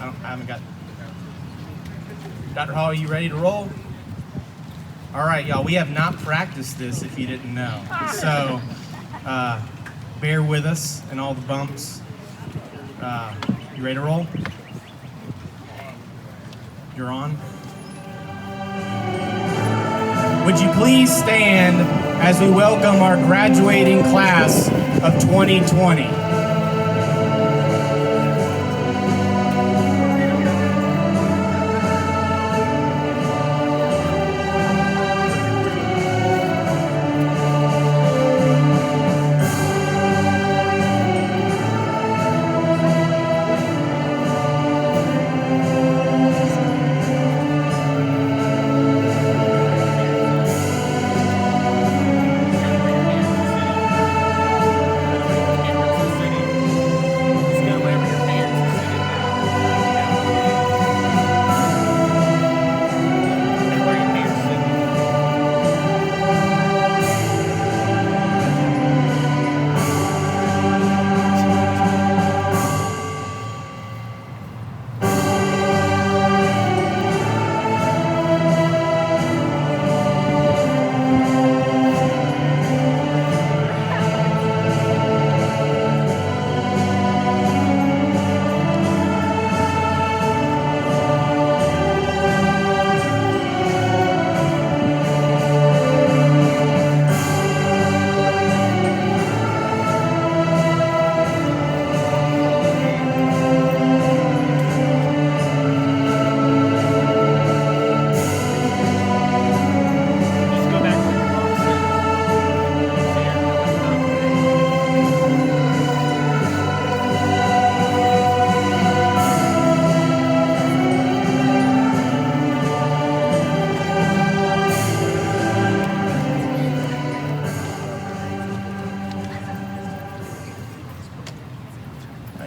I haven't got. Dr. Hall, are you ready to roll? All right, y'all. We have not practiced this, if you didn't know. So bear with us and all the bumps. You ready to roll? You're on. Would you please stand as we welcome our graduating class of 2020?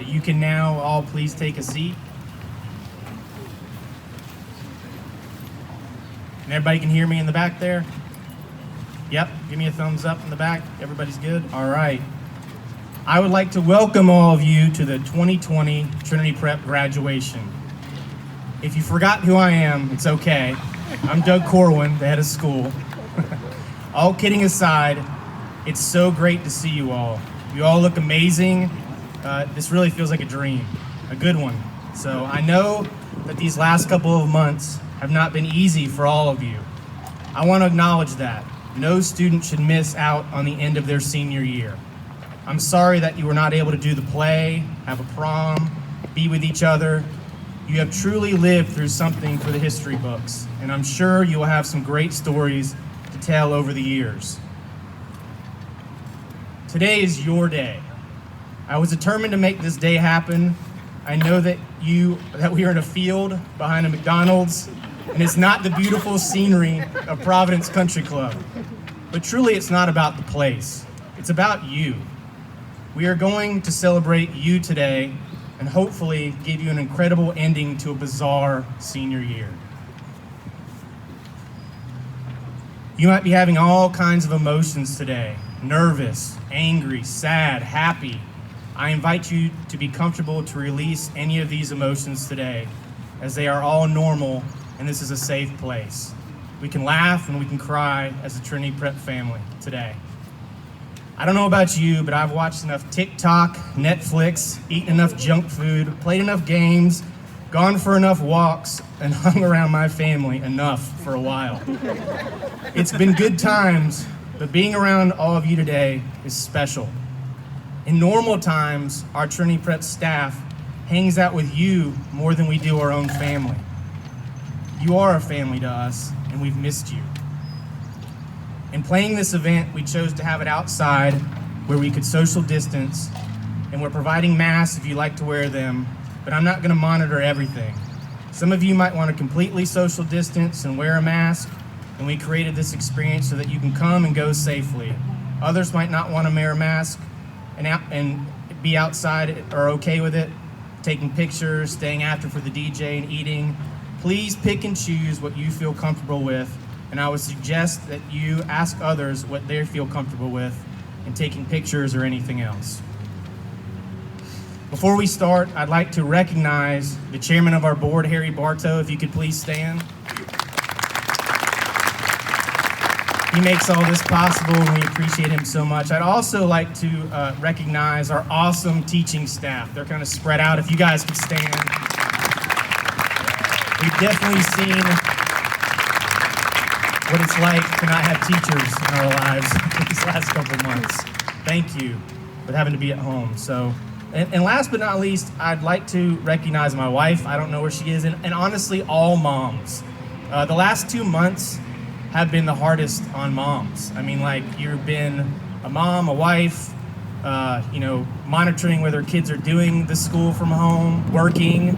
You can now all please take a seat. And everybody can hear me in the back there? Yep, give me a thumbs up in the back. Everybody's good? All right. I would like to welcome all of you to the 2020 Trinity Prep graduation. If you forgot who I am, it's okay. I'm Doug Corwin, the head of school. All kidding aside, it's so great to see you all. You all look amazing. This really feels like a dream, a good one. So I know that these last couple of months have not been easy for all of you. I want to acknowledge that. No student should miss out on the end of their senior year. I'm sorry that you were not able to do the play, have a prom, be with each other. You have truly lived through something for the history books, and I'm sure you will have some great stories to tell over the years. Today is your day. I was determined to make this day happen. I know that we are in a field behind a McDonald's, and it's not the beautiful scenery of Providence Country Club. But truly, it's not about the place. It's about you. We are going to celebrate you today and hopefully give you an incredible ending to a bizarre senior year. You might be having all kinds of emotions today: nervous, angry, sad, happy. I invite you to be comfortable to release any of these emotions today, as they are all normal and this is a safe place. We can laugh and we can cry as a Trinity Prep family today. I don't know about you, but I've watched enough TikTok, Netflix, eaten enough junk food, played enough games, gone for enough walks, and hung around my family enough for a while. It's been good times, but being around all of you today is special. In normal times, our Trinity Prep staff hangs out with you more than we do our own family. You are a family to us, and we've missed you. In planning this event, we chose to have it outside where we could social distance, and we're providing masks if you like to wear them, but I'm not gonna monitor everything. Some of you might want to completely social distance and wear a mask, and we created this experience so that you can come and go safely. Others might not want to wear a mask and be outside or okay with it, taking pictures, staying after for the DJ and eating. Please pick and choose what you feel comfortable with, and I would suggest that you ask others what they feel comfortable with in taking pictures or anything else. Before we start, I'd like to recognize the chairman of our board, Harry Bartow, if you could please stand. He makes all this possible, and we appreciate him so much. I'd also like to recognize our awesome teaching staff. They're kind of spread out. If you guys could stand. We've definitely seen what it's like to not have teachers in our lives these last couple months. Thank you for having to be at home. And last but not least, I'd like to recognize my wife. I don't know where she is, and honestly, all moms. The last 2 months have been the hardest on moms. I mean, like, you've been a mom, a wife, monitoring whether kids are doing the school from home, working.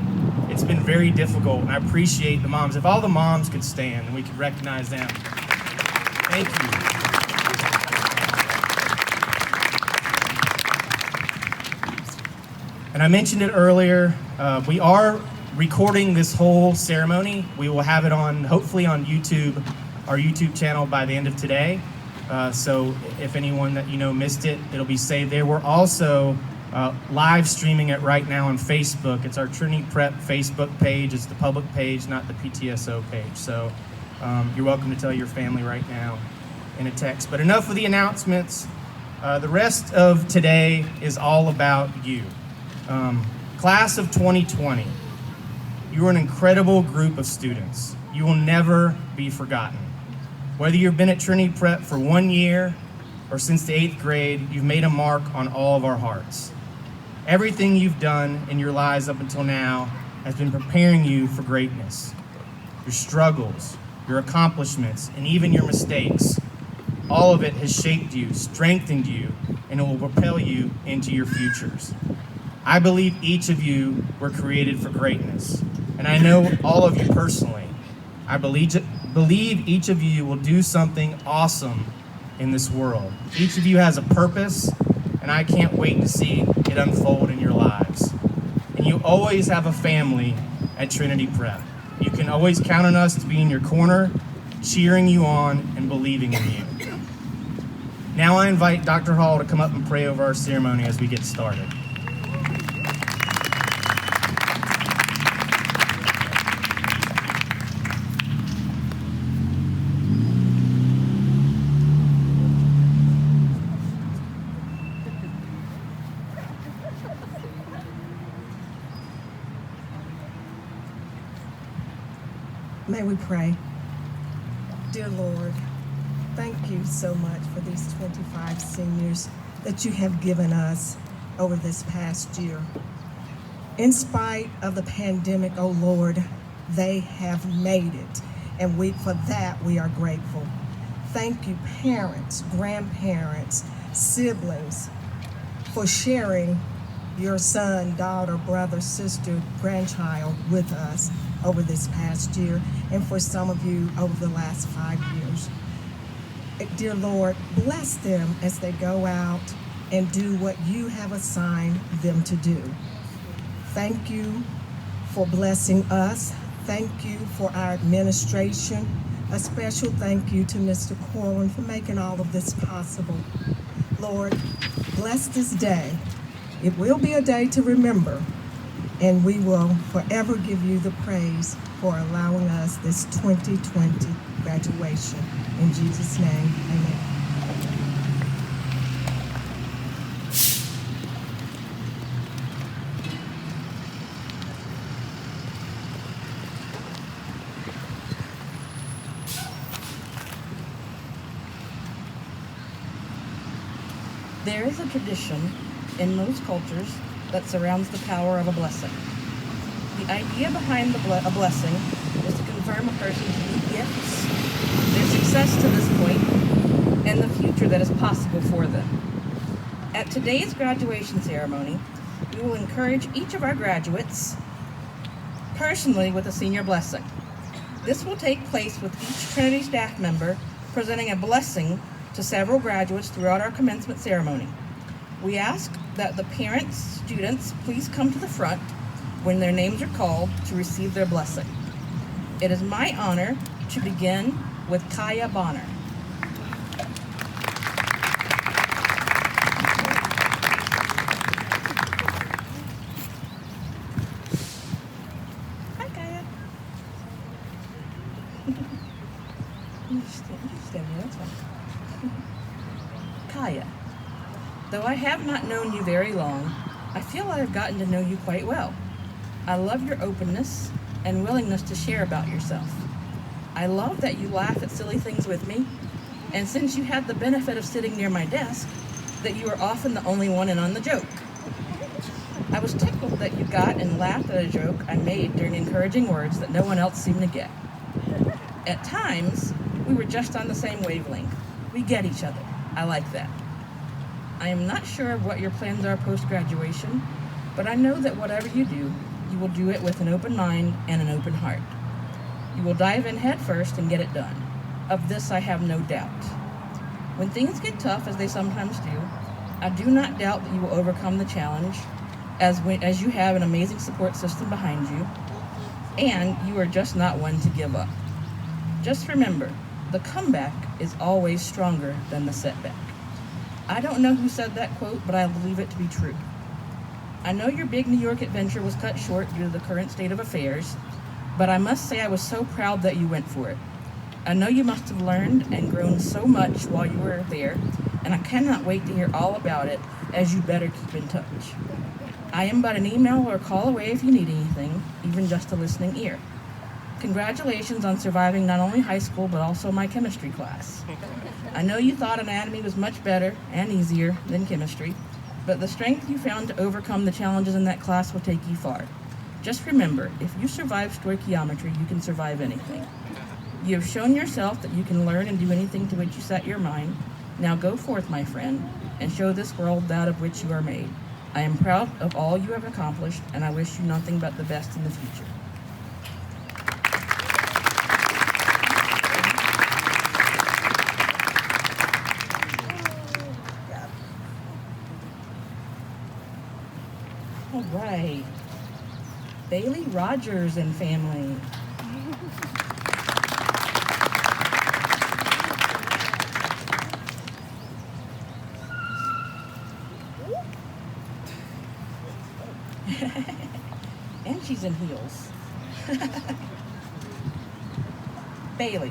It's been very difficult, and I appreciate the moms. If all the moms could stand and we could recognize them. Thank you. And I mentioned it earlier, we are recording this whole ceremony. We will have it hopefully on YouTube, our YouTube channel by the end of today. So if anyone that missed it, it'll be saved there. We're also live streaming it right now on Facebook. It's our Trinity Prep Facebook page. It's the public page, not the PTSO page. So you're welcome to tell your family right now in a text. But enough of the announcements. The rest of today is all about you. Class of 2020, you are an incredible group of students. You will never be forgotten. Whether you've been at Trinity Prep for 1 year or since the 8th grade, you've made a mark on all of our hearts. Everything you've done in your lives up until now has been preparing you for greatness. Your struggles, your accomplishments, and even your mistakes, all of it has shaped you, strengthened you, and it will propel you into your futures. I believe each of you were created for greatness, and I know all of you personally. I believe each of you will do something awesome in this world. Each of you has a purpose, and I can't wait to see it unfold in your lives. And you always have a family at Trinity Prep. You can always count on us to be in your corner, cheering you on and believing in you. Now I invite Dr. Hall to come up and pray over our ceremony as we get started. May we pray. Dear Lord, thank you so much for these 25 seniors that you have given us over this past year. In spite of the pandemic, oh Lord, they have made it, and for that we are grateful. Thank you, parents, grandparents, siblings, for sharing your son, daughter, brother, sister, grandchild with us over this past year, and for some of you over the last 5 years. Dear Lord, bless them as they go out and do what you have assigned them to do. Thank you for blessing us. Thank you for our administration. A special thank you to Mr. Corwin for making all of this possible. Lord, bless this day. It will be a day to remember, and we will forever give you the praise for allowing us this 2020 graduation. In Jesus' name, amen. There is a tradition in most cultures that surrounds the power of a blessing. The idea behind a blessing is to confirm a person's new gifts, their success to this point, and the future that is possible for them. At today's graduation ceremony, we will encourage each of our graduates personally with a senior blessing. This will take place with each Trinity staff member presenting a blessing to several graduates throughout our commencement ceremony. We ask that the parents, students, please come to the front when their names are called to receive their blessing. It is my honor to begin with Kaya Bonner. Though I have not known you very long, I feel I have gotten to know you quite well. I love your openness and willingness to share about yourself. I love that you laugh at silly things with me, and since you had the benefit of sitting near my desk, that you are often the only one in on the joke. I was tickled that you got and laughed at a joke I made during encouraging words that no one else seemed to get. At times, we were just on the same wavelength. We get each other. I like that. I am not sure of what your plans are post-graduation, but I know that whatever you do, you will do it with an open mind and an open heart. You will dive in head first and get it done. Of this I have no doubt. When things get tough, as they sometimes do, I do not doubt that you will overcome the challenge, as you have an amazing support system behind you, and you are just not one to give up. Just remember, the comeback is always stronger than the setback. I don't know who said that quote, but I believe it to be true. I know your big New York adventure was cut short due to the current state of affairs, but I must say I was so proud that you went for it. I know you must have learned and grown so much while you were there, and I cannot wait to hear all about it, as you better keep in touch. I am but an email or a call away if you need anything, even just a listening ear. Congratulations on surviving not only high school, but also my chemistry class. I know you thought anatomy was much better and easier than chemistry, but the strength you found to overcome the challenges in that class will take you far. Just remember, if you survive stoichiometry, you can survive anything. You have shown yourself that you can learn and do anything to which you set your mind. Now go forth, my friend, and show this world that of which you are made. I am proud of all you have accomplished, and I wish you nothing but the best in the future. All right. Bailey Rogers and family. And she's in heels. Bailey,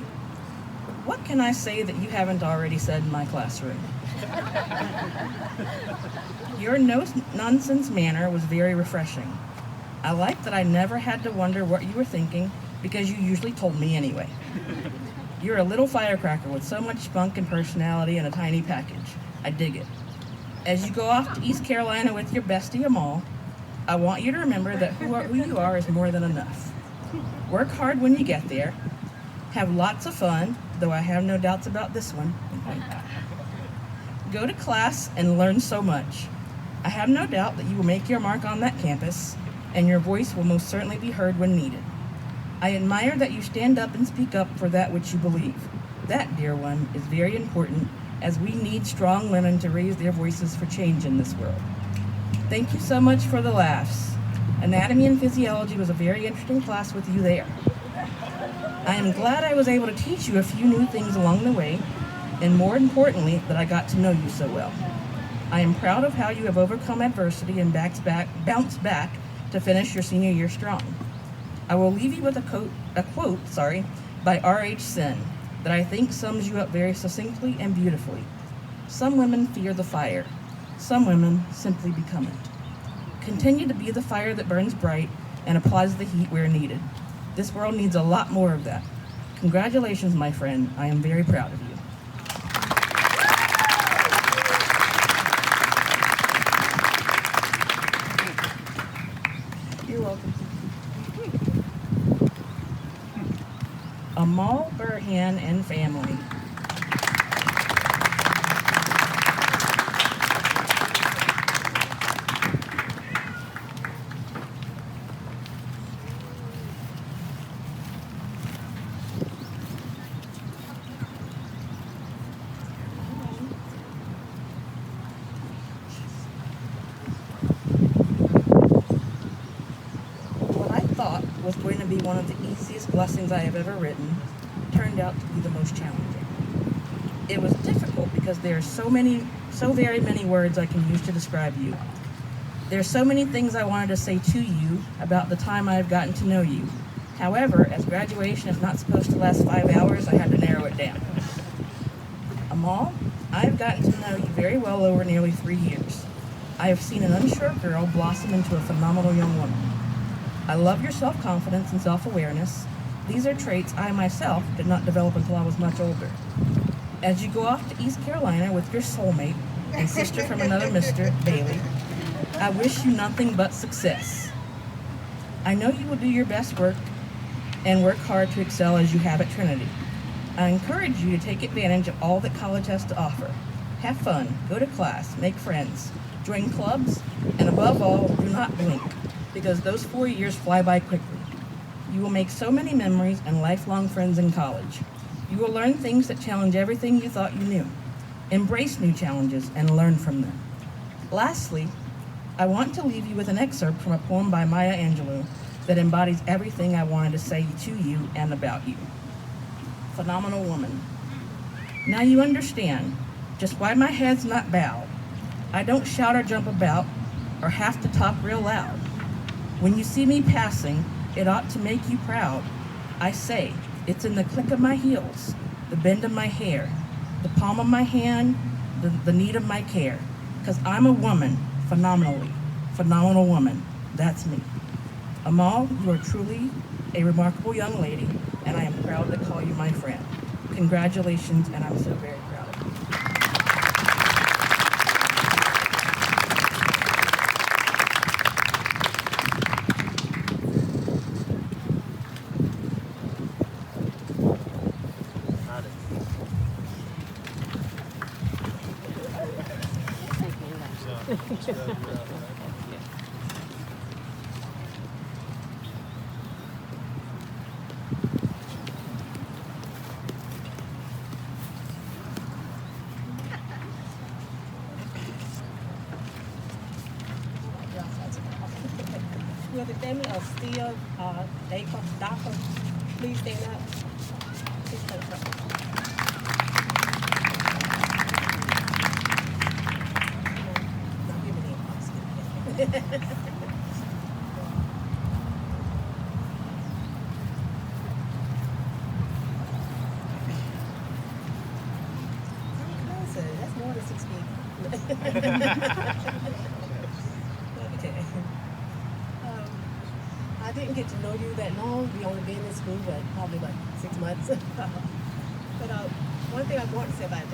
what can I say that you haven't already said in my classroom? Your no-nonsense manner was very refreshing. I like that I never had to wonder what you were thinking because you usually told me anyway. You're a little firecracker with so much spunk and personality in a tiny package. I dig it. As you go off to East Carolina with your bestie Amal, I want you to remember that who you are is more than enough. Work hard when you get there. Have lots of fun, though I have no doubts about this one. Go to class and learn so much. I have no doubt that you will make your mark on that campus, and your voice will most certainly be heard when needed. I admire that you stand up and speak up for that which you believe. That, dear one, is very important, as we need strong women to raise their voices for change in this world. Thank you so much for the laughs. Anatomy and physiology was a very interesting class with you there. I am glad I was able to teach you a few new things along the way, and more importantly, that I got to know you so well. I am proud of how you have overcome adversity and bounced back to finish your senior year strong. I will leave you with a quote by R.H. Sin that I think sums you up very succinctly and beautifully. Some women fear the fire. Some women simply become it. Continue to be the fire that burns bright and applies the heat where needed. This world needs a lot more of that. Congratulations, my friend. I am very proud of you. You're welcome. Amal Burhan and family. Was going to be one of the easiest blessings I have ever written, turned out to be the most challenging. It was difficult because there are so very many words I can use to describe you. There are so many things I wanted to say to you about the time I have gotten to know you. However, as graduation is not supposed to last 5 hours, I had to narrow it down. Amal, I have gotten to know you very well over nearly 3 years. I have seen an unsure girl blossom into a phenomenal young woman. I love your self-confidence and self-awareness. These are traits I myself did not develop until I was much older. As you go off to East Carolina with your soulmate and sister from another Mr. Bailey, I wish you nothing but success. I know you will do your best work and work hard to excel as you have at Trinity. I encourage you to take advantage of all that college has to offer. Have fun, go to class, make friends, join clubs, and above all, do not blink, because those 4 years fly by quickly. You will make so many memories and lifelong friends in college. You will learn things that challenge everything you thought you knew. Embrace new challenges and learn from them. Lastly, I want to leave you with an excerpt from a poem by Maya Angelou that embodies everything I wanted to say to you and about you. Phenomenal woman. Now you understand just why my head's not bowed. I don't shout or jump about or have to talk real loud. When you see me passing, it ought to make you proud. I say, it's in the click of my heels, the bend of my hair, the palm of my hand, the need of my care. Because I'm a woman, phenomenal woman. That's me. Amal, you are truly a remarkable young lady, and I am proud to call you my friend. Congratulations, and I'm so very proud of you. Will the family of Steele, Dacre, please stand up? Please stand up. Don't give me the That's more than 6 feet. Okay. I didn't get to know you that long. We only been in school, but probably like 6 months. But one thing I want to say about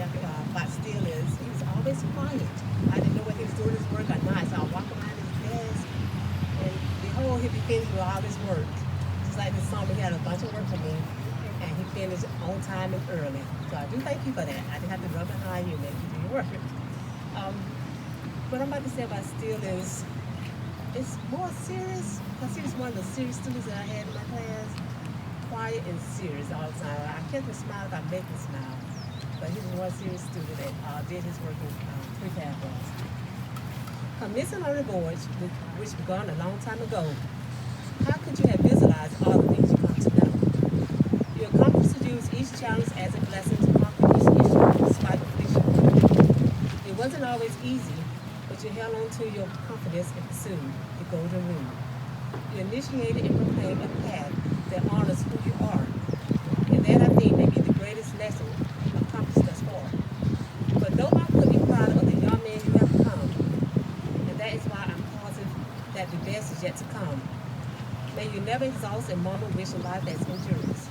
Steele is he was always quiet. I didn't know whether he was doing his work or not, so I walk around his desk, and behold, he'd be finished with all his work. Just like this summer, he had a bunch of work for me, and he finished on time and early. So I do thank you for that. I didn't have to rub behind you and make you do your work. What I'm about to say about Steele is, it's more serious, because he was one of the serious students that I had in my class. Quiet and serious all the time. I kept him smile if I make him smile. But he was one serious student that did his work in pre-cab class. Missing on the board, which began a long time ago, how could you have visualized all the things you come to know? You accomplished to use each challenge as a blessing to conquer each issue despite affliction. It wasn't always easy, but you held on to your confidence and pursued the golden rule. You initiated and proclaimed a path that honors who you are. And that, I think, may be the greatest lesson accomplished thus far. But no one could be proud of the young man you have become. And that is why I'm positive that the best is yet to come. May you never exhaust a moment wish a life that's endurance.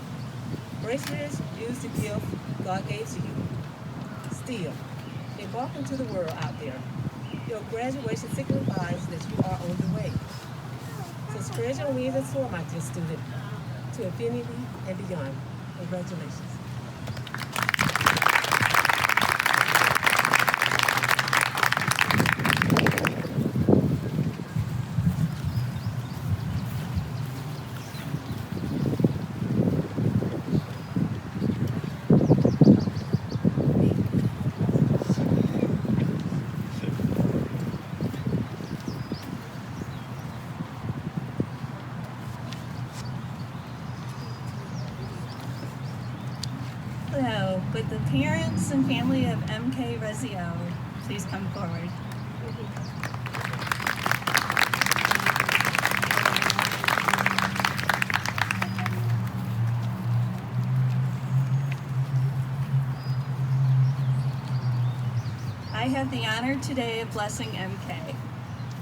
Graciously use the gift God gave to you. Still, embark into the world out there. Your graduation signifies that you are on the way. So spread your wings and soar, my dear student, to infinity and beyond. Congratulations. Hello, would the parents and family of MK Rezio please come forward? today of blessing MK.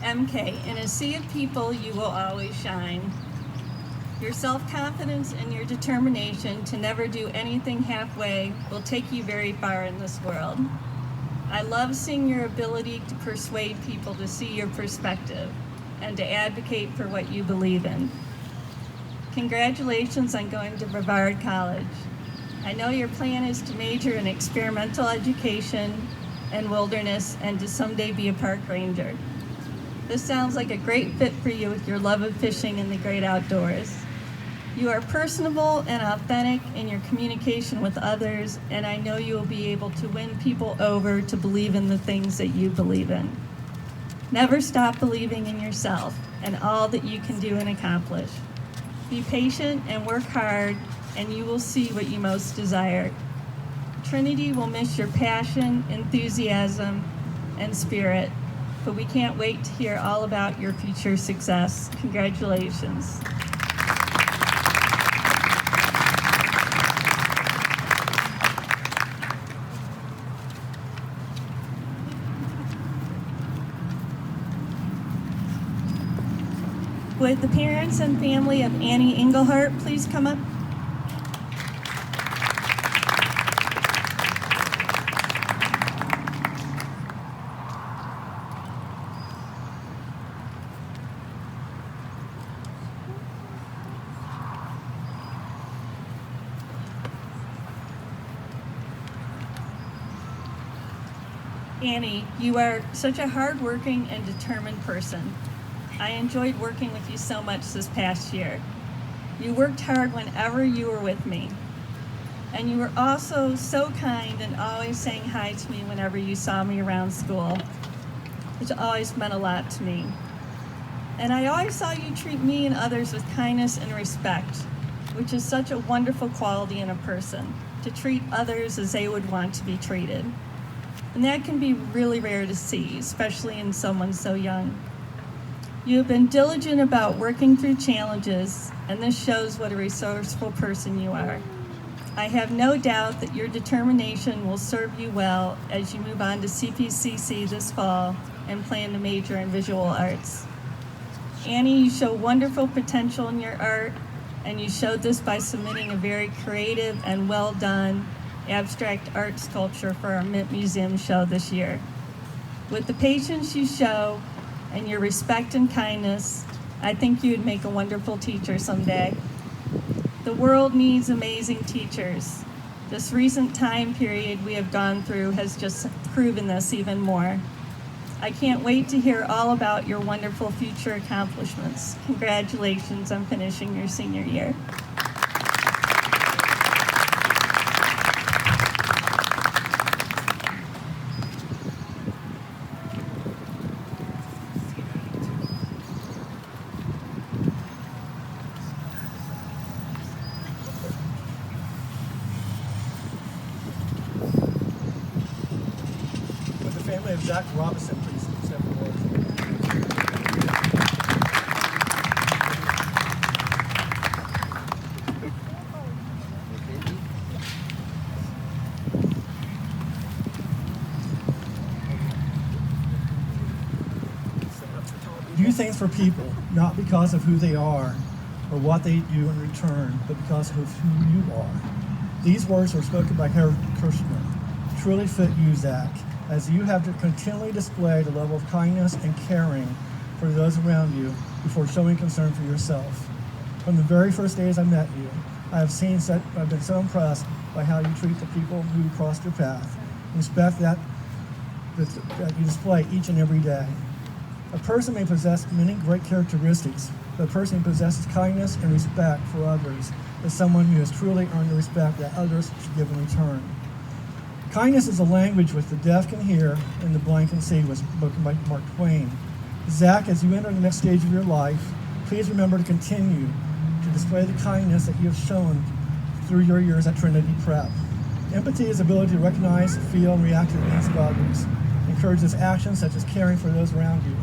MK, in a sea of people, you will always shine. Your self-confidence and your determination to never do anything halfway will take you very far in this world. I love seeing your ability to persuade people to see your perspective and to advocate for what you believe in. Congratulations on going to Brevard College. I know your plan is to major in experimental education and wilderness and to someday be a park ranger. This sounds like a great fit for you with your love of fishing and the great outdoors. You are personable and authentic in your communication with others, and I know you will be able to win people over to believe in the things that you believe in. Never stop believing in yourself and all that you can do and accomplish. Be patient and work hard, and you will see what you most desire. Trinity will miss your passion, enthusiasm, and spirit, but we can't wait to hear all about your future success. Congratulations. Would the parents and family of Annie Englehart please come up? Annie, you are such a hardworking and determined person. I enjoyed working with you so much this past year. You worked hard whenever you were with me. And you were also so kind and always saying hi to me whenever you saw me around school, which always meant a lot to me. And I always saw you treat me and others with kindness and respect, which is such a wonderful quality in a person, to treat others as they would want to be treated. And that can be really rare to see, especially in someone so young. You have been diligent about working through challenges, and this shows what a resourceful person you are. I have no doubt that your determination will serve you well as you move on to CPCC this fall and plan to major in visual arts. Annie, you show wonderful potential in your art, and you showed this by submitting a very creative and well done abstract art sculpture for our Mint Museum show this year. With the patience you show and your respect and kindness, I think you would make a wonderful teacher someday. The world needs amazing teachers. This recent time period we have gone through has just proven this even more. I can't wait to hear all about your wonderful future accomplishments. Congratulations on finishing your senior year. Would the family of Zach Robinson please step forward? Do things for people, not because of who they are or what they do in return, but because of who you are. These words were spoken by Herr Kirschner. Truly fit you, Zach, as you have to continually display the level of kindness and caring for those around you before showing concern for yourself. From the very first days I met you, I've been so impressed by how you treat the people who crossed your path. Respect that you display each and every day. A person may possess many great characteristics, but a person who possesses kindness and respect for others is someone who has truly earned the respect that others should give in return. Kindness is a language which the deaf can hear and the blind can see, was spoken by Mark Twain. Zach, as you enter the next stage of your life, please remember to continue to display the kindness that you have shown through your years at Trinity Prep. Empathy is the ability to recognize, feel, and react to the needs of others. Encourages actions such as caring for those around you.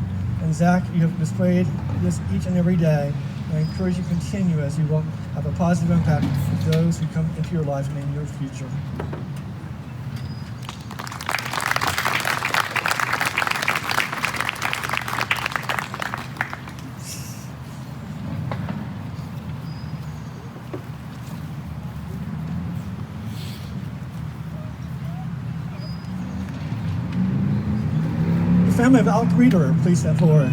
And Zach, you have displayed this each and every day, and I encourage you to continue as you will have a positive impact with those who come into your life and in your future. family of Alec Reeder, please step forward.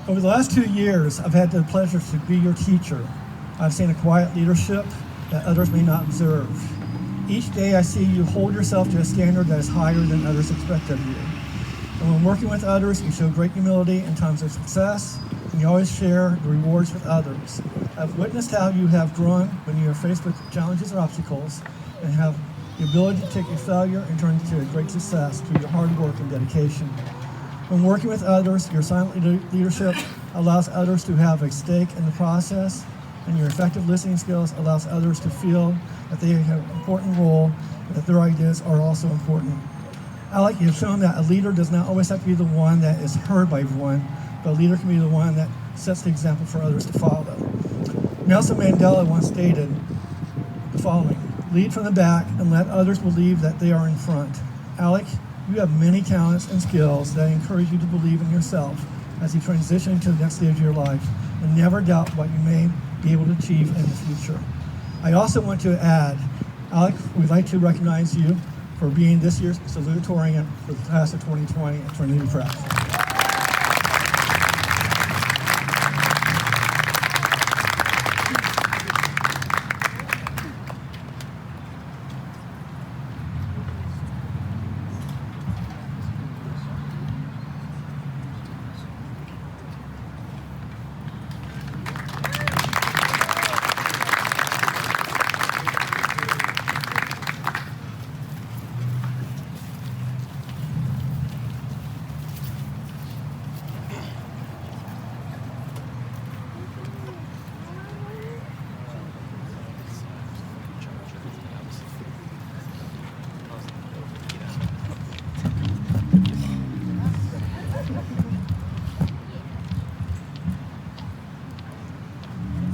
Over the last 2 years, I've had the pleasure to be your teacher. I've seen a quiet leadership that others may not observe. Each day I see you hold yourself to a standard that is higher than others expect of you. And when working with others, you show great humility in times of success, and you always share the rewards with others. I've witnessed how you have grown when you are faced with challenges or obstacles, and have the ability to take a failure and turn it into a great success through your hard work and dedication. When working with others, your silent leadership allows others to have a stake in the process, and your effective listening skills allows others to feel that they have an important role and that their ideas are also important. Alec, you've shown that a leader does not always have to be the one that is heard by everyone, but a leader can be the one that sets the example for others to follow. Nelson Mandela once stated the following: lead from the back and let others believe that they are in front. Alec, you have many talents and skills that encourage you to believe in yourself as you transition to the next stage of your life, and never doubt what you may be able to achieve in the future. I also want to add, Alec, we'd like to recognize you for being this year's salutatorian for the class of 2020 at Trinity Prep.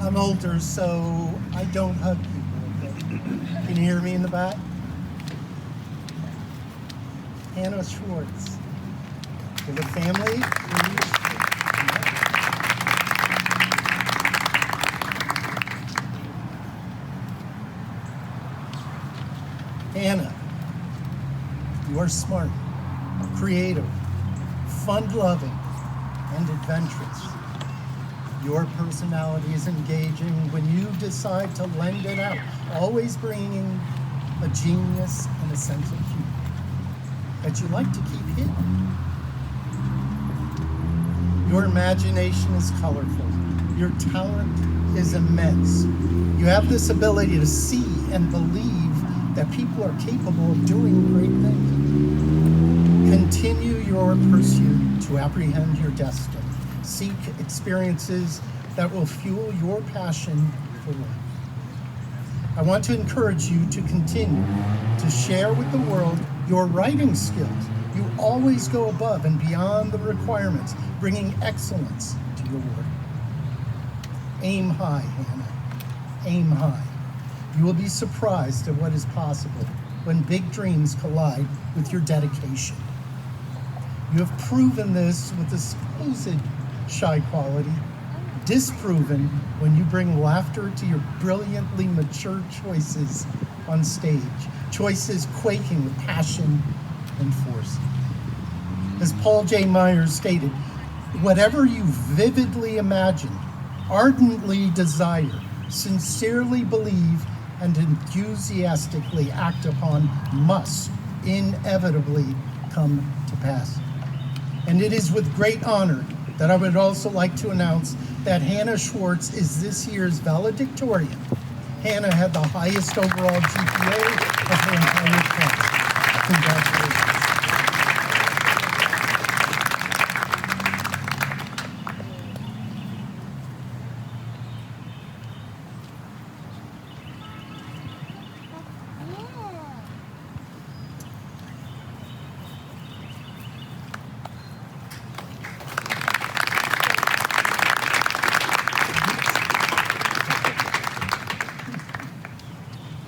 I'm older, so I don't hug people. Can you hear me in the back? Hannah Schwartz. For the family, please. Hannah, you are smart, creative, fun-loving, and adventurous. Your personality is engaging when you decide to lend it out, always bringing a genius and a sense of humor that you like to keep hidden. Your imagination is colorful. Your talent is immense. You have this ability to see and believe that people are capable of doing great things. Continue your pursuit to apprehend your destiny. Seek experiences that will fuel your passion for life. I want to encourage you to continue to share with the world your writing skills. You always go above and beyond the requirements, bringing excellence to your work. Aim high, Hannah. Aim high. You will be surprised at what is possible when big dreams collide with your dedication. You have proven this with a supposed shy quality, disproven when you bring laughter to your brilliantly mature choices on stage, choices quaking with passion and force. As Paul J. Myers stated, whatever you vividly imagine, ardently desire, sincerely believe, and enthusiastically act upon must inevitably come to pass. And it is with great honor that I would also like to announce that Hannah Schwartz is this year's valedictorian. Hannah had the highest overall GPA of her entire class. Congratulations.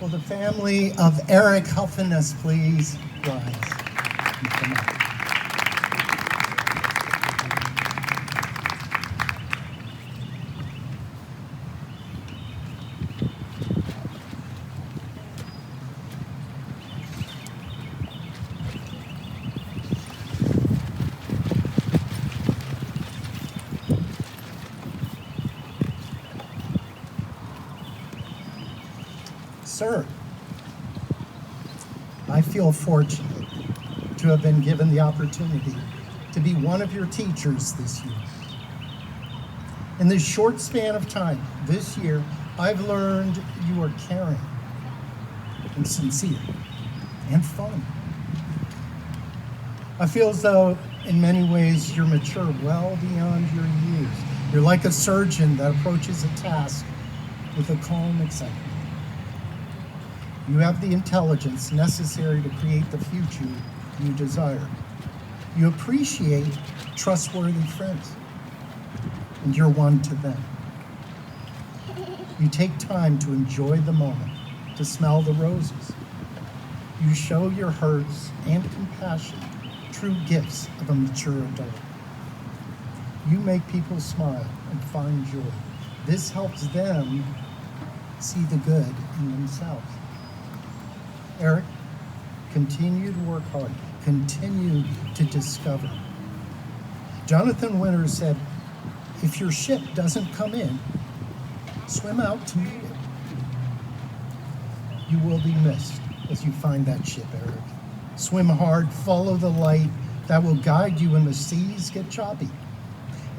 Will the family of Eric Huffines please rise and come up. Sir, I feel fortunate to have been given the opportunity to be one of your teachers this year. In this short span of time, this year, I've learned you are caring and sincere and fun. I feel as though, in many ways, you're mature well beyond your years. You're like a surgeon that approaches a task with a calm excitement. You have the intelligence necessary to create the future you desire. You appreciate trustworthy friends, and you're one to them. You take time to enjoy the moment, to smell the roses. You show your hurts and compassion, true gifts of a mature adult. You make people smile and find joy. This helps them see the good in themselves. Eric, continue to work hard. Continue to discover. Jonathan Winters said, if your ship doesn't come in, swim out to meet it. You will be missed as you find that ship, Eric. Swim hard, follow the light that will guide you when the seas get choppy.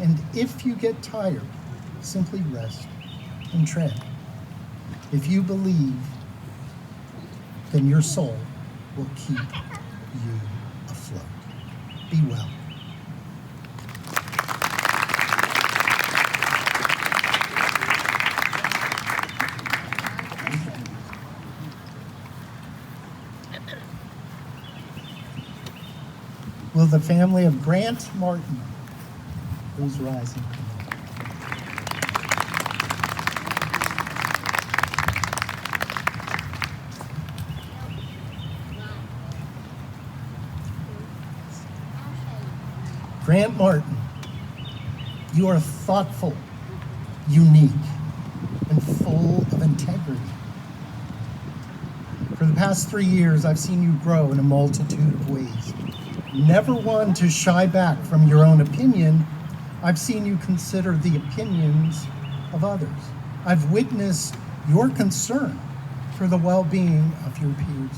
And if you get tired, simply rest and tread. If you believe, then your soul will keep you afloat. Be well. Will the family of Grant Martin, who's rising? Grant Martin, you are thoughtful, unique, and full of integrity. For the past 3 years, I've seen you grow in a multitude of ways. Never one to shy back from your own opinion, I've seen you consider the opinions of others. I've witnessed your concern for the well-being of your peers.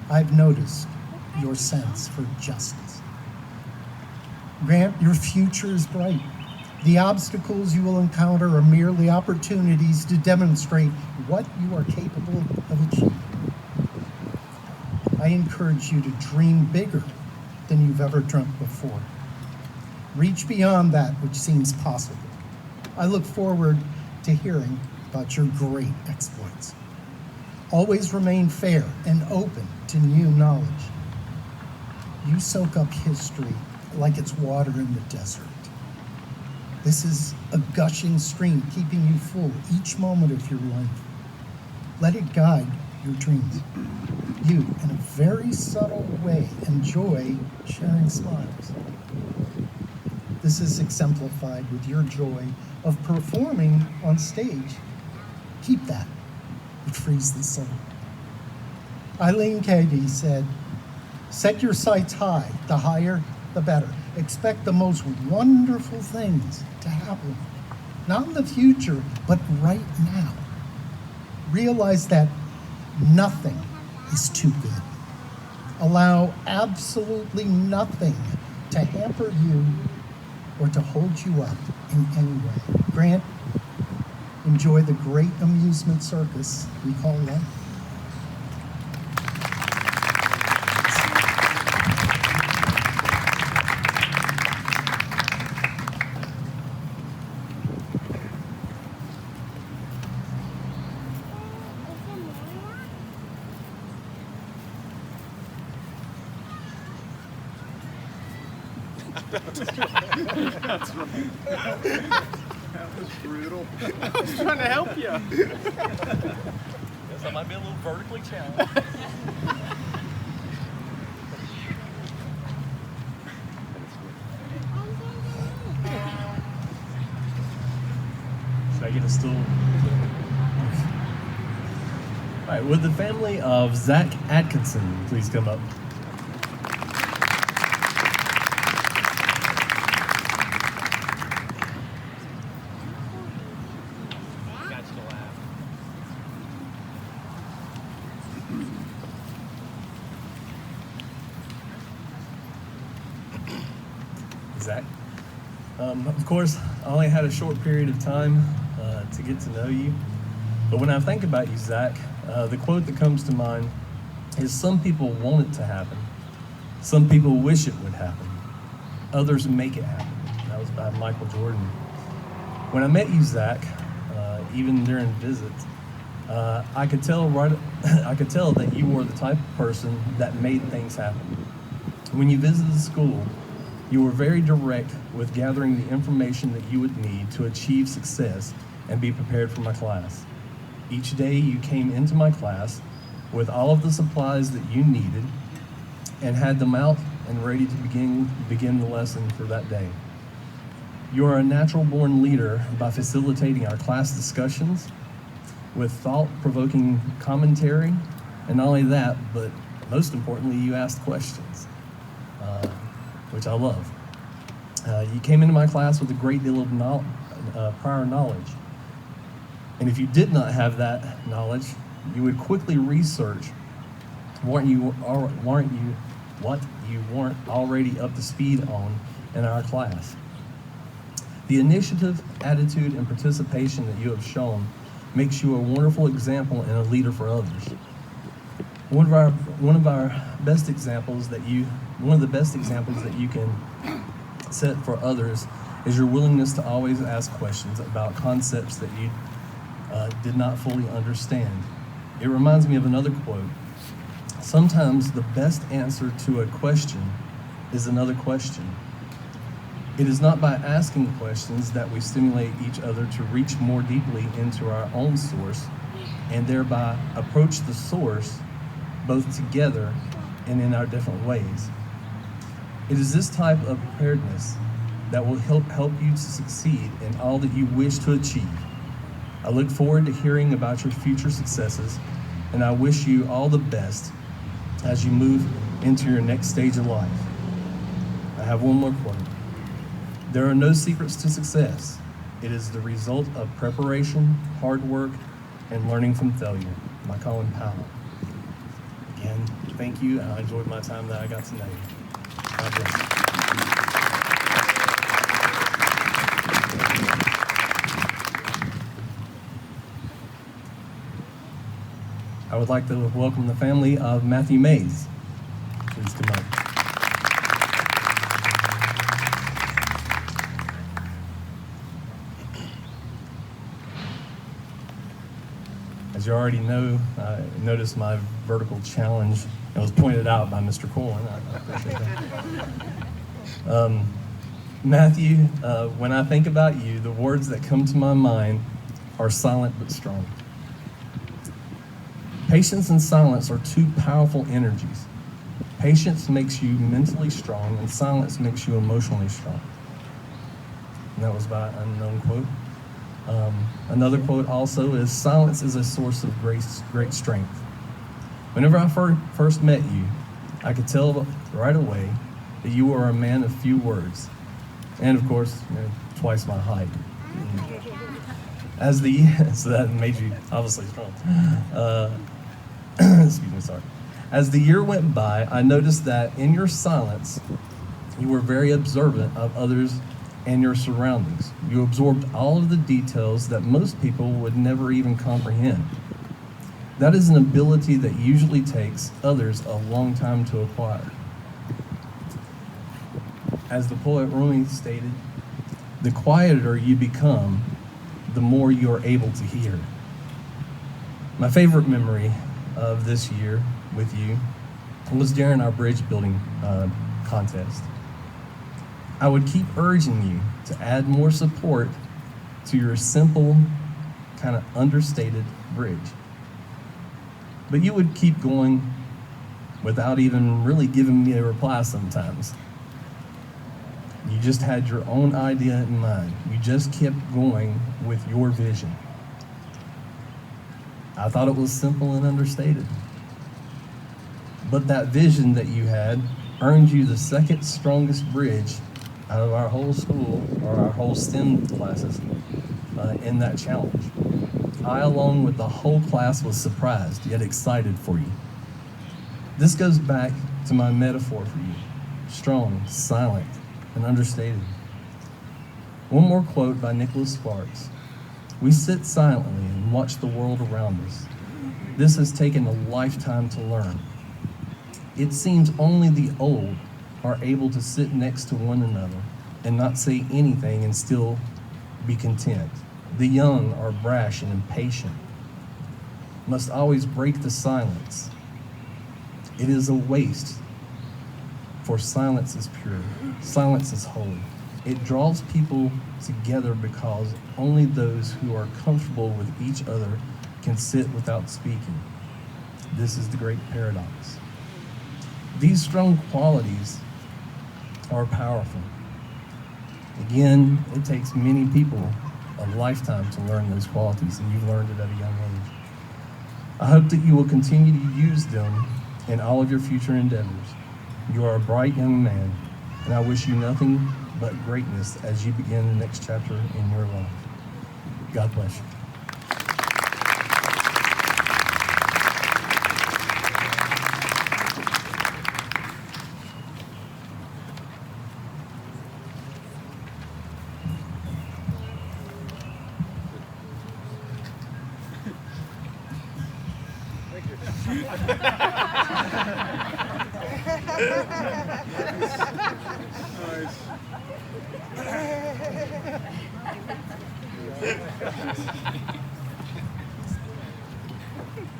I've noticed your sense for justice. Grant, your future is bright. The obstacles you will encounter are merely opportunities to demonstrate what you are capable of achieving. I encourage you to dream bigger than you've ever dreamt before. Reach beyond that which seems possible. I look forward to hearing about your great exploits. Always remain fair and open to new knowledge. You soak up history like it's water in the desert. This is a gushing stream keeping you full each moment of your life. Let it guide your dreams. You, in a very subtle way, enjoy sharing smiles. This is exemplified with your joy of performing on stage. Keep that. It frees the soul. Eileen Cady said, set your sights high, the higher, the better. Expect the most wonderful things to happen. Not in the future, but right now. Realize that nothing is too good. Allow absolutely nothing to hamper you or to hold you up in any way. Grant, enjoy the great amusement circus we call life. That's right. That was brutal. I was trying to help you. Guess I might be a little vertically challenged. get a stool? All right, would the family of Zach Atkinson please come up? Zach. Of course, I only had a short period of time to get to know you, but when I think about you, Zach, the quote that comes to mind is, "Some people want it to happen, some people wish it would happen, others make it happen." That was by Michael Jordan. When I met you, Zach, even during visits, I could tell that you were the type of person that made things happen. When you visited the school, you were very direct with gathering the information that you would need to achieve success and be prepared for my class. Each day you came into my class with all of the supplies that you needed and had them out and ready to begin the lesson for that day. You are a natural-born leader by facilitating our class discussions with thought-provoking commentary, and not only that, but most importantly, you asked questions, which I love. You came into my class with a great deal of prior knowledge. And if you did not have that knowledge, you would quickly research what you weren't already up to speed on in our class. The initiative, attitude, and participation that you have shown makes you a wonderful example and a leader for others. One of the best examples that you can set for others is your willingness to always ask questions about concepts that you did not fully understand. It reminds me of another quote. Sometimes the best answer to a question is another question. It is not by asking questions that we stimulate each other to reach more deeply into our own source and thereby approach the source both together and in our different ways. It is this type of preparedness that will help you to succeed in all that you wish to achieve. I look forward to hearing about your future successes, and I wish you all the best as you move into your next stage of life. I have one more quote. There are no secrets to success. It is the result of preparation, hard work, and learning from failure. By Colin Powell. Again, thank you, and I enjoyed my time that I got to know you. God bless you. I would like to welcome the family of Matthew Mays. Please come up. As you already know, I noticed my vertical challenge. It was pointed out by Mr. Corwin. I appreciate that. Matthew, when I think about you, the words that come to my mind are silent but strong. Patience and silence are two powerful energies. Patience makes you mentally strong, and silence makes you emotionally strong. And that was by an unknown quote. Another quote also is, silence is a source of great strength. Whenever I first met you, I could tell right away that you were a man of few words. And of course, twice my height. So that made you obviously strong. Excuse me, sorry. As the year went by, I noticed that in your silence, you were very observant of others and your surroundings. You absorbed all of the details that most people would never even comprehend. That is an ability that usually takes others a long time to acquire. As the poet Rumi stated, the quieter you become, the more you are able to hear. My favorite memory of this year with you was during our bridge building contest. I would keep urging you to add more support to your simple, kind of understated bridge. But you would keep going without even really giving me a reply sometimes. You just had your own idea in mind. You just kept going with your vision. I thought it was simple and understated. But that vision that you had earned you the second strongest bridge out of our whole school, or our whole STEM classes, in that challenge. I, along with the whole class, was surprised yet excited for you. This goes back to my metaphor for you: strong, silent, and understated. One more quote by Nicholas Sparks: "We sit silently and watch the world around us. This has taken a lifetime to learn. It seems only the old are able to sit next to one another and not say anything and still be content. The young are brash and impatient, must always break the silence. It is a waste, for silence is pure, silence is holy. It draws people together because only those who are comfortable with each other can sit without speaking. This is the great paradox." These strong qualities are powerful. Again, it takes many people a lifetime to learn those qualities, and you've learned it at a young age. I hope that you will continue to use them in all of your future endeavors. You are a bright young man, and I wish you nothing but greatness as you begin the next chapter in your life. God bless you.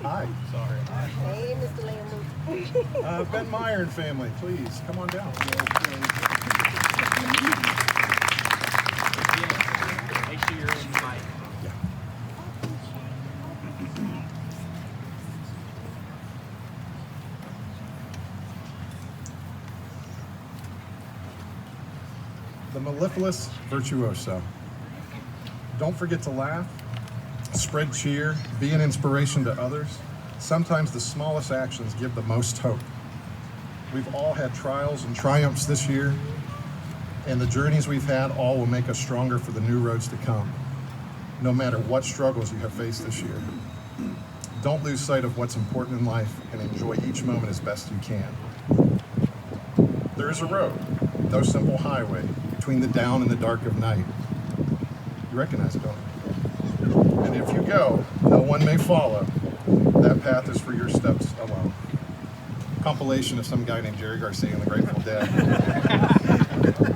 Hi. Sorry. Hey, Mr. Landon. Ben Meyer and family, please come on down. Make sure you're in the mic. The mellifluous virtuoso. Don't forget to laugh, spread cheer, be an inspiration to others. Sometimes the smallest actions give the most hope. We've all had trials and triumphs this year, and the journeys we've had all will make us stronger for the new roads to come, no matter what struggles you have faced this year. Don't lose sight of what's important in life and enjoy each moment as best you can. There is a road, no simple highway, between the down and the dark of night. You recognize it, don't you? And if you go, no one may follow. That path is for your steps alone. Compilation of some guy named Jerry Garcia and the Grateful Dead.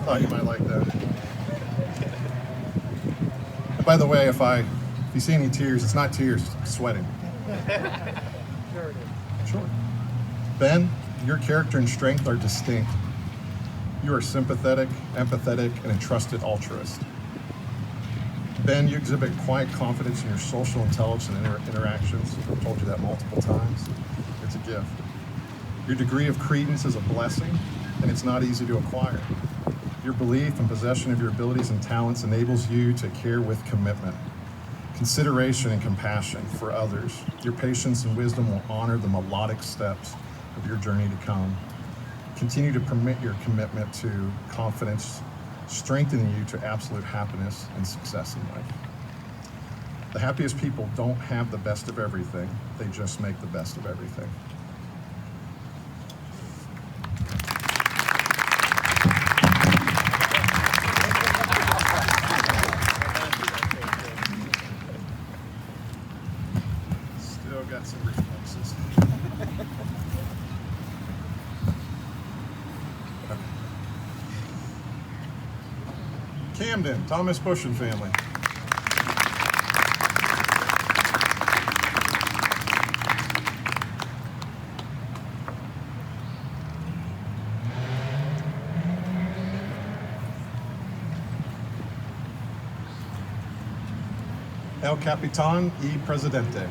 Thought you might like that. And by the way, if you see any tears, it's not tears, it's sweating. Sure. Ben, your character and strength are distinct. You are sympathetic, empathetic, and a trusted altruist. Ben, you exhibit quiet confidence in your social intelligence and interactions. I've told you that multiple times. It's a gift. Your degree of credence is a blessing, and it's not easy to acquire. Your belief and possession of your abilities and talents enables you to care with commitment, consideration, and compassion for others. Your patience and wisdom will honor the melodic steps of your journey to come. Continue to permit your commitment to confidence, strengthening you to absolute happiness and success in life. The happiest people don't have the best of everything, they just make the best of everything. Still got some reflexes. Camden, Thomas Bush and family. El Capitan y Presidente.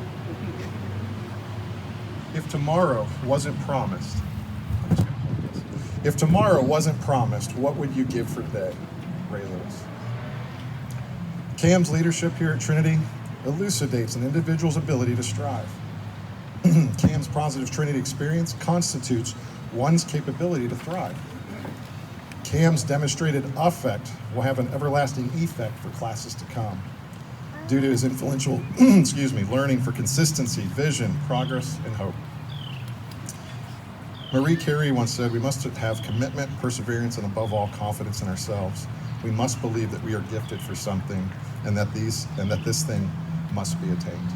If tomorrow wasn't promised, I'm just gonna hold this. If tomorrow wasn't promised, what would you give for today? Ray Lewis. Cam's leadership here at Trinity elucidates an individual's ability to strive. Cam's positive Trinity experience constitutes one's capability to thrive. Cam's demonstrated affect will have an everlasting effect for classes to come due to his influential learning for consistency, vision, progress, and hope. Marie Carey once said, we must have commitment, perseverance, and above all, confidence in ourselves. We must believe that we are gifted for something and that this thing must be attained.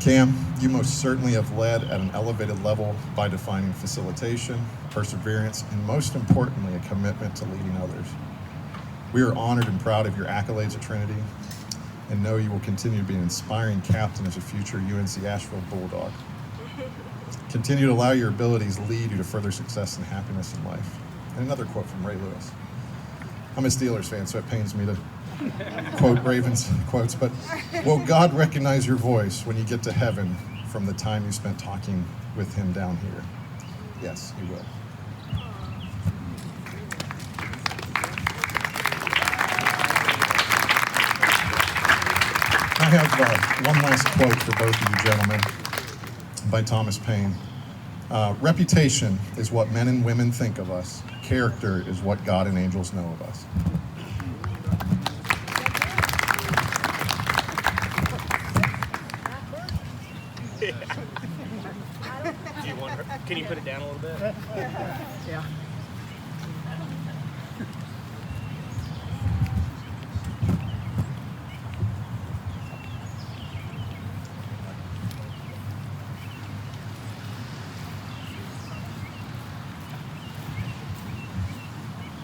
Cam, you most certainly have led at an elevated level by defining facilitation, perseverance, and most importantly, a commitment to leading others. We are honored and proud of your accolades at Trinity and know you will continue to be an inspiring captain as a future UNC Asheville Bulldog. Continue to allow your abilities lead you to further success and happiness in life. And another quote from Ray Lewis. I'm a Steelers fan, so it pains me to quote Ravens quotes, but will God recognize your voice when you get to heaven from the time you spent talking with him down here? Yes, he will. I have one last quote for both of you gentlemen by Thomas Paine. Reputation is what men and women think of us. Character is what God and angels know of us. Do you want her? Can you put it down a little bit? Yeah.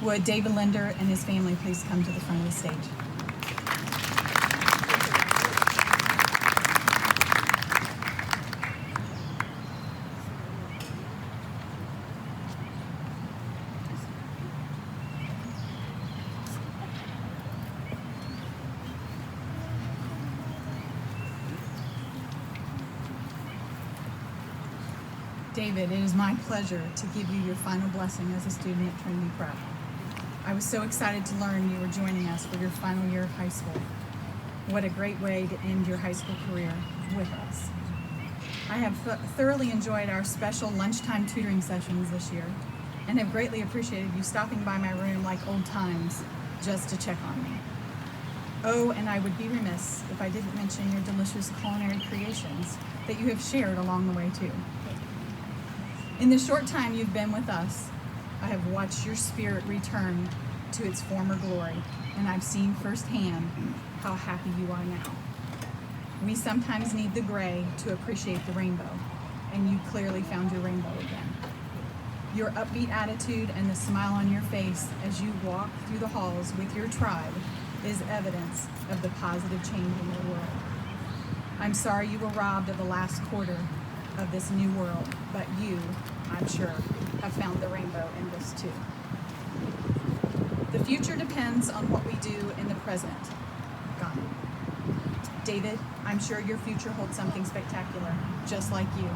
Would David Linder and his family please come to the front of the stage? David, it is my pleasure to give you your final blessing as a student at Trinity Prep. I was so excited to learn you were joining us for your final year of high school. What a great way to end your high school career with us. I have thoroughly enjoyed our special lunchtime tutoring sessions this year and have greatly appreciated you stopping by my room like old times just to check on me. Oh, and I would be remiss if I didn't mention your delicious culinary creations that you have shared along the way too. In the short time you've been with us, I have watched your spirit return to its former glory, and I've seen firsthand how happy you are now. We sometimes need the gray to appreciate the rainbow, and you clearly found your rainbow again. Your upbeat attitude and the smile on your face as you walk through the halls with your tribe is evidence of the positive change in your world. I'm sorry you were robbed of the last quarter of this new world, but you, I'm sure, have found the rainbow in this too. The future depends on what we do in the present. God. David, I'm sure your future holds something spectacular, just like you.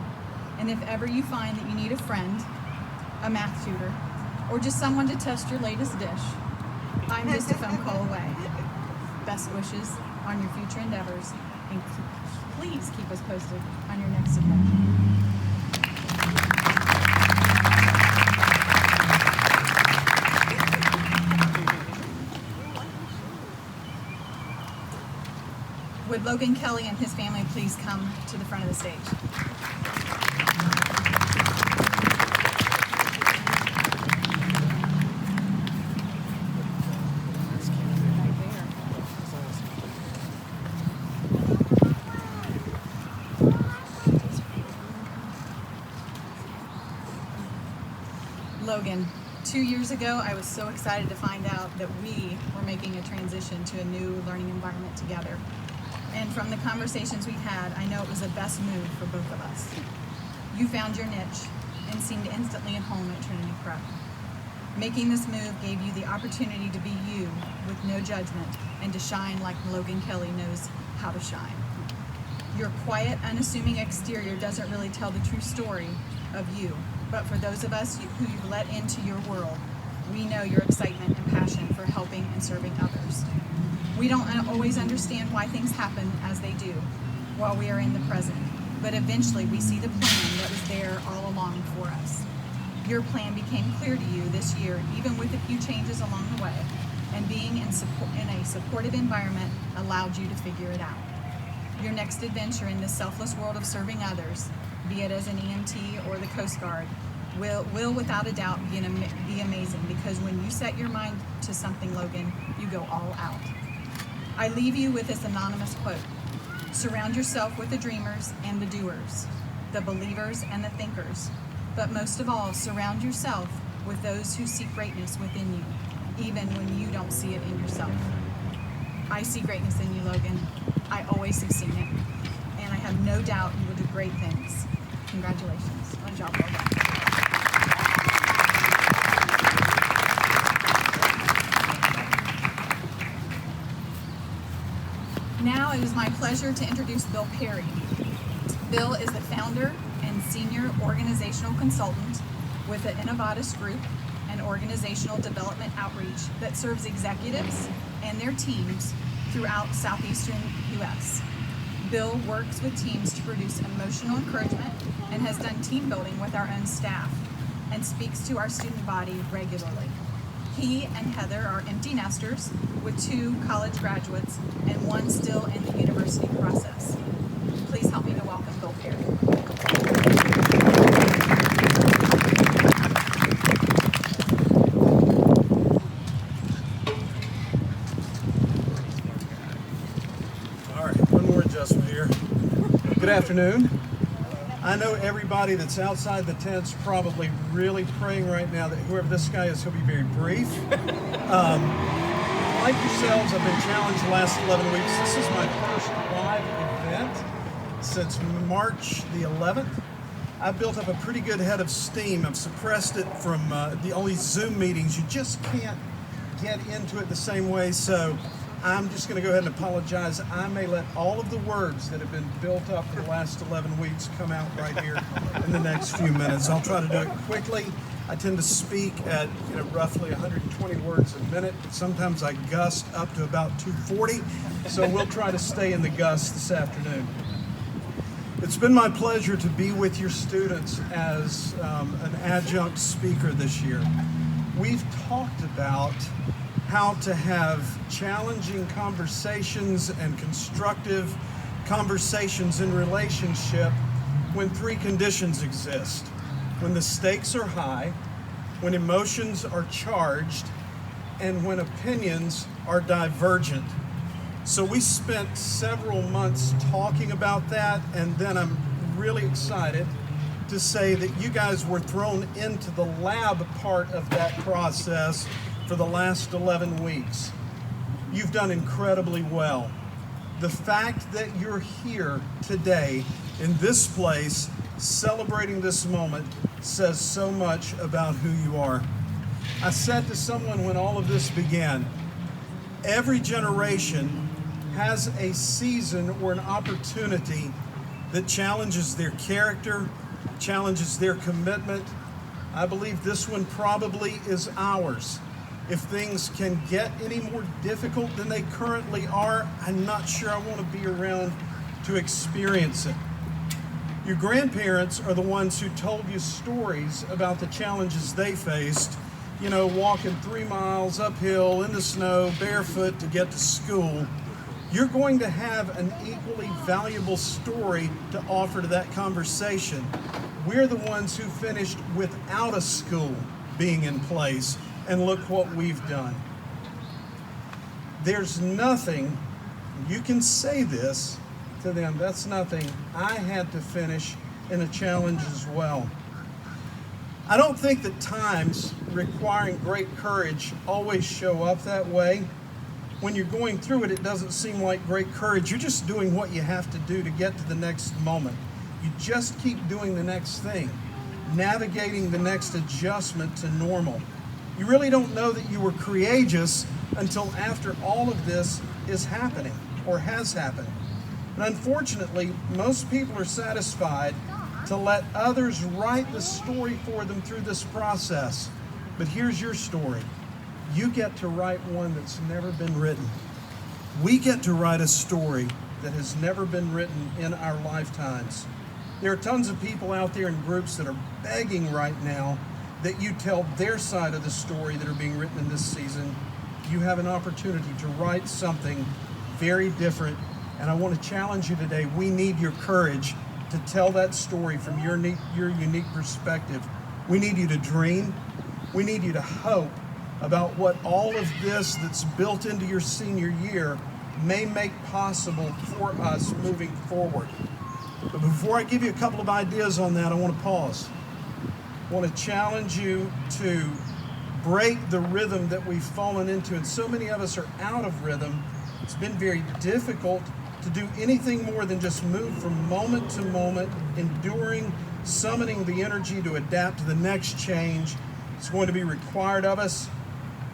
And if ever you find that you need a friend, a math tutor, or just someone to test your latest dish, I'm just a phone call away. Best wishes on your future endeavors, and please keep us posted on your next adventure. Would Logan Kelly and his family please come to the front of the stage? Logan, 2 years ago, I was so excited to find out that we were making a transition to a new learning environment together. And from the conversations we've had, I know it was the best move for both of us. You found your niche and seemed instantly at home at Trinity Prep. Making this move gave you the opportunity to be you with no judgment and to shine like Logan Kelly knows how to shine. Your quiet, unassuming exterior doesn't really tell the true story of you, but for those of us who you've let into your world, we know your excitement and passion for helping and serving others. We don't always understand why things happen as they do while we are in the present, but eventually we see the plan that was there all along for us. Your plan became clear to you this year, even with a few changes along the way, and being in a supportive environment allowed you to figure it out. Your next adventure in this selfless world of serving others, be it as an EMT or the Coast Guard, will without a doubt be amazing, because when you set your mind to something, Logan, you go all out. I leave you with this anonymous quote: surround yourself with the dreamers and the doers, the believers and the thinkers, but most of all, surround yourself with those who see greatness within you, even when you don't see it in yourself. I see greatness in you, Logan. I always have seen it, and I have no doubt you will do great things. Congratulations on job well done. Now it is my pleasure to introduce Bill Perry. Bill is the founder and senior organizational consultant with the Innovatus Group, an organizational development outreach that serves executives and their teams throughout southeastern U.S. Bill works with teams to produce emotional encouragement and has done team building with our own staff and speaks to our student body regularly. He and Heather are empty nesters with 2 college graduates and 1 still in the university process. Please help me to welcome Bill Perry. All right, one more adjustment here. Good afternoon. I know everybody that's outside the tent's probably really praying right now that whoever this guy is, he'll be very brief. Like yourselves, I've been challenged the last 11 weeks. This is my first live event since March the 11th. I've built up a pretty good head of steam. I've suppressed it from all these Zoom meetings. You just can't get into it the same way, so I'm just going to go ahead and apologize. I may let all of the words that have been built up for the last 11 weeks come out right here in the next few minutes. I'll try to do it quickly. I tend to speak at roughly 120 words a minute. Sometimes I gust up to about 240, so we'll try to stay in the gust this afternoon. It's been my pleasure to be with your students as an adjunct speaker this year. We've talked about how to have challenging conversations and constructive conversations in relationship when 3 conditions exist: when the stakes are high, when emotions are charged, and when opinions are divergent. So we spent several months talking about that, and then I'm really excited to say that you guys were thrown into the lab part of that process for the last 11 weeks. You've done incredibly well. The fact that you're here today in this place celebrating this moment says so much about who you are. I said to someone when all of this began, every generation has a season or an opportunity that challenges their character, challenges their commitment. I believe this one probably is ours. If things can get any more difficult than they currently are, I'm not sure I want to be around to experience it. Your grandparents are the ones who told you stories about the challenges they faced, walking 3 miles uphill in the snow, barefoot to get to school. You're going to have an equally valuable story to offer to that conversation. We're the ones who finished without a school being in place, and look what we've done. There's nothing, you can say this to them, that's nothing I had to finish in a challenge as well. I don't think that times requiring great courage always show up that way. When you're going through it, it doesn't seem like great courage. You're just doing what you have to do to get to the next moment. You just keep doing the next thing, navigating the next adjustment to normal. You really don't know that you were courageous until after all of this is happening or has happened. And unfortunately, most people are satisfied to let others write the story for them through this process. But here's your story. You get to write one that's never been written. We get to write a story that has never been written in our lifetimes. There are tons of people out there in groups that are begging right now that you tell their side of the story that are being written in this season. You have an opportunity to write something very different. And I want to challenge you today. We need your courage to tell that story from your unique perspective. We need you to dream. We need you to hope about what all of this that's built into your senior year may make possible for us moving forward. But before I give you a couple of ideas on that, I want to pause. I want to challenge you to break the rhythm that we've fallen into, and so many of us are out of rhythm. It's been very difficult to do anything more than just move from moment to moment, enduring, summoning the energy to adapt to the next change. It's going to be required of us.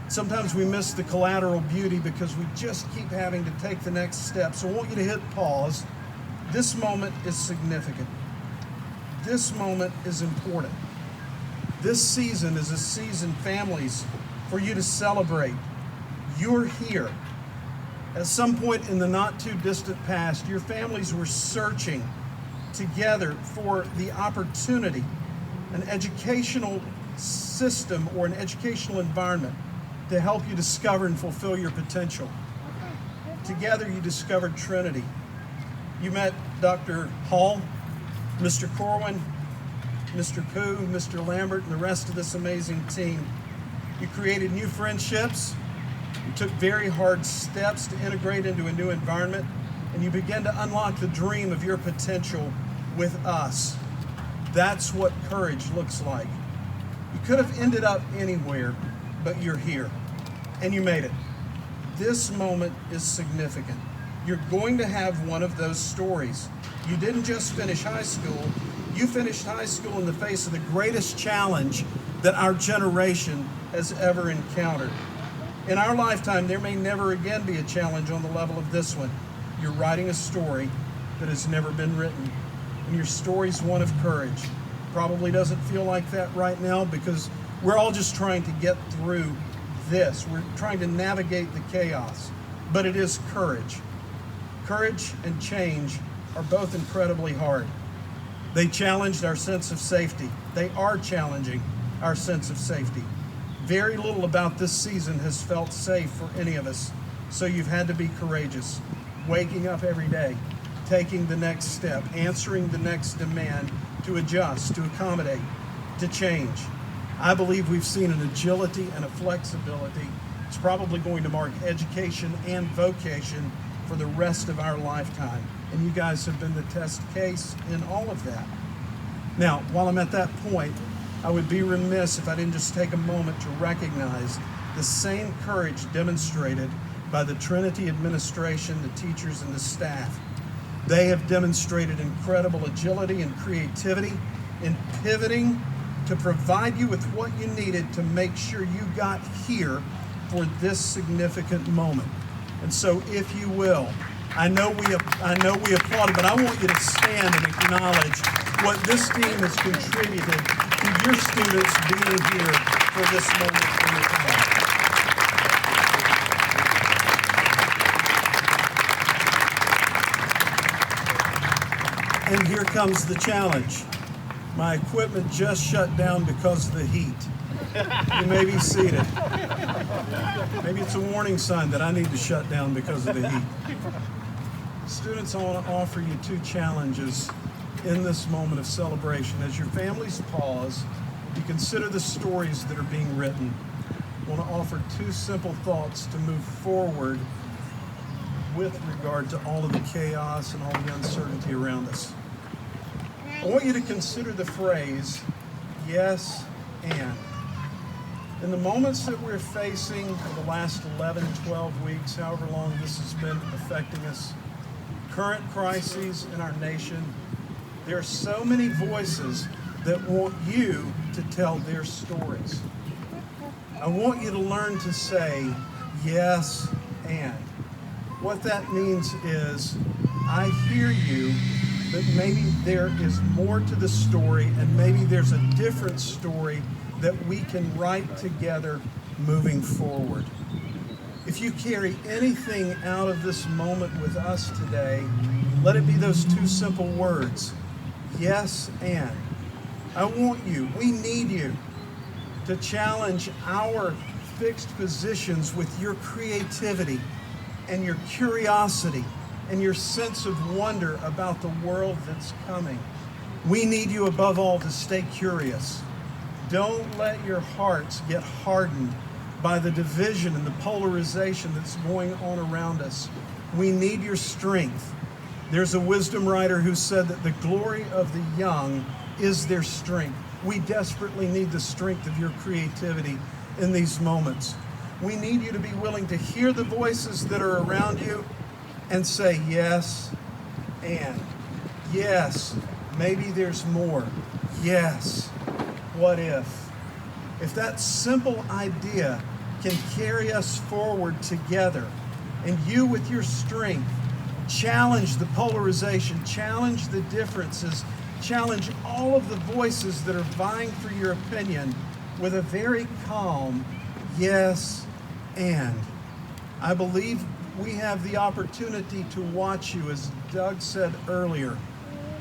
Sometimes we miss the collateral beauty because we just keep having to take the next step. So I want you to hit pause. This moment is significant. This moment is important. This season is a season, families, for you to celebrate. You're here. At some point in the not too distant past, your families were searching together for the opportunity, an educational system or an educational environment to help you discover and fulfill your potential. Together you discovered Trinity. You met Dr. Hall, Mr. Corwin, Mr. Pooh, Mr. Lambert, and the rest of this amazing team. You created new friendships. You took very hard steps to integrate into a new environment, and you began to unlock the dream of your potential with us. That's what courage looks like. You could have ended up anywhere, but you're here, and you made it. This moment is significant. You're going to have one of those stories. You didn't just finish high school, you finished high school in the face of the greatest challenge that our generation has ever encountered. In our lifetime, there may never again be a challenge on the level of this one. You're writing a story that has never been written, and your story's one of courage. Probably doesn't feel like that right now because we're all just trying to get through this. We're trying to navigate the chaos, but it is courage. Courage and change are both incredibly hard. They challenged our sense of safety. They are challenging our sense of safety. Very little about this season has felt safe for any of us, so you've had to be courageous. Waking up every day, taking the next step, answering the next demand, to adjust, to accommodate, to change. I believe we've seen an agility and a flexibility. It's probably going to mark education and vocation for the rest of our lifetime. And you guys have been the test case in all of that. Now, while I'm at that point, I would be remiss if I didn't just take a moment to recognize the same courage demonstrated by the Trinity administration, the teachers, and the staff. They have demonstrated incredible agility and creativity in pivoting to provide you with what you needed to make sure you got here for this significant moment. And so, if you will, I know we applauded, but I want you to stand and acknowledge what this team has contributed to your students being here for this moment in the time. And here comes the challenge. My equipment just shut down because of the heat. You may be seated. Maybe it's a warning sign that I need to shut down because of the heat. Students, I want to offer you two challenges in this moment of celebration. As your families pause, you consider the stories that are being written. I want to offer two simple thoughts to move forward with regard to all of the chaos and all the uncertainty around us. I want you to consider the phrase, yes, and. In the moments that we're facing for the last 11, 12 weeks, however long this has been affecting us, current crises in our nation, there are so many voices that want you to tell their stories. I want you to learn to say yes and. What that means is, I hear you, but maybe there is more to the story, and maybe there's a different story that we can write together moving forward. If you carry anything out of this moment with us today, let it be those two simple words, yes and. I want you, we need you to challenge our fixed positions with your creativity and your curiosity and your sense of wonder about the world that's coming. We need you above all to stay curious. Don't let your hearts get hardened by the division and the polarization that's going on around us. We need your strength. There's a wisdom writer who said that the glory of the young is their strength. We desperately need the strength of your creativity in these moments. We need you to be willing to hear the voices that are around you and say yes and. Yes, maybe there's more. Yes, what if? If that simple idea can carry us forward together, and you with your strength challenge the polarization, challenge the differences, challenge all of the voices that are vying for your opinion with a very calm yes and. I believe we have the opportunity to watch you, as Doug said earlier,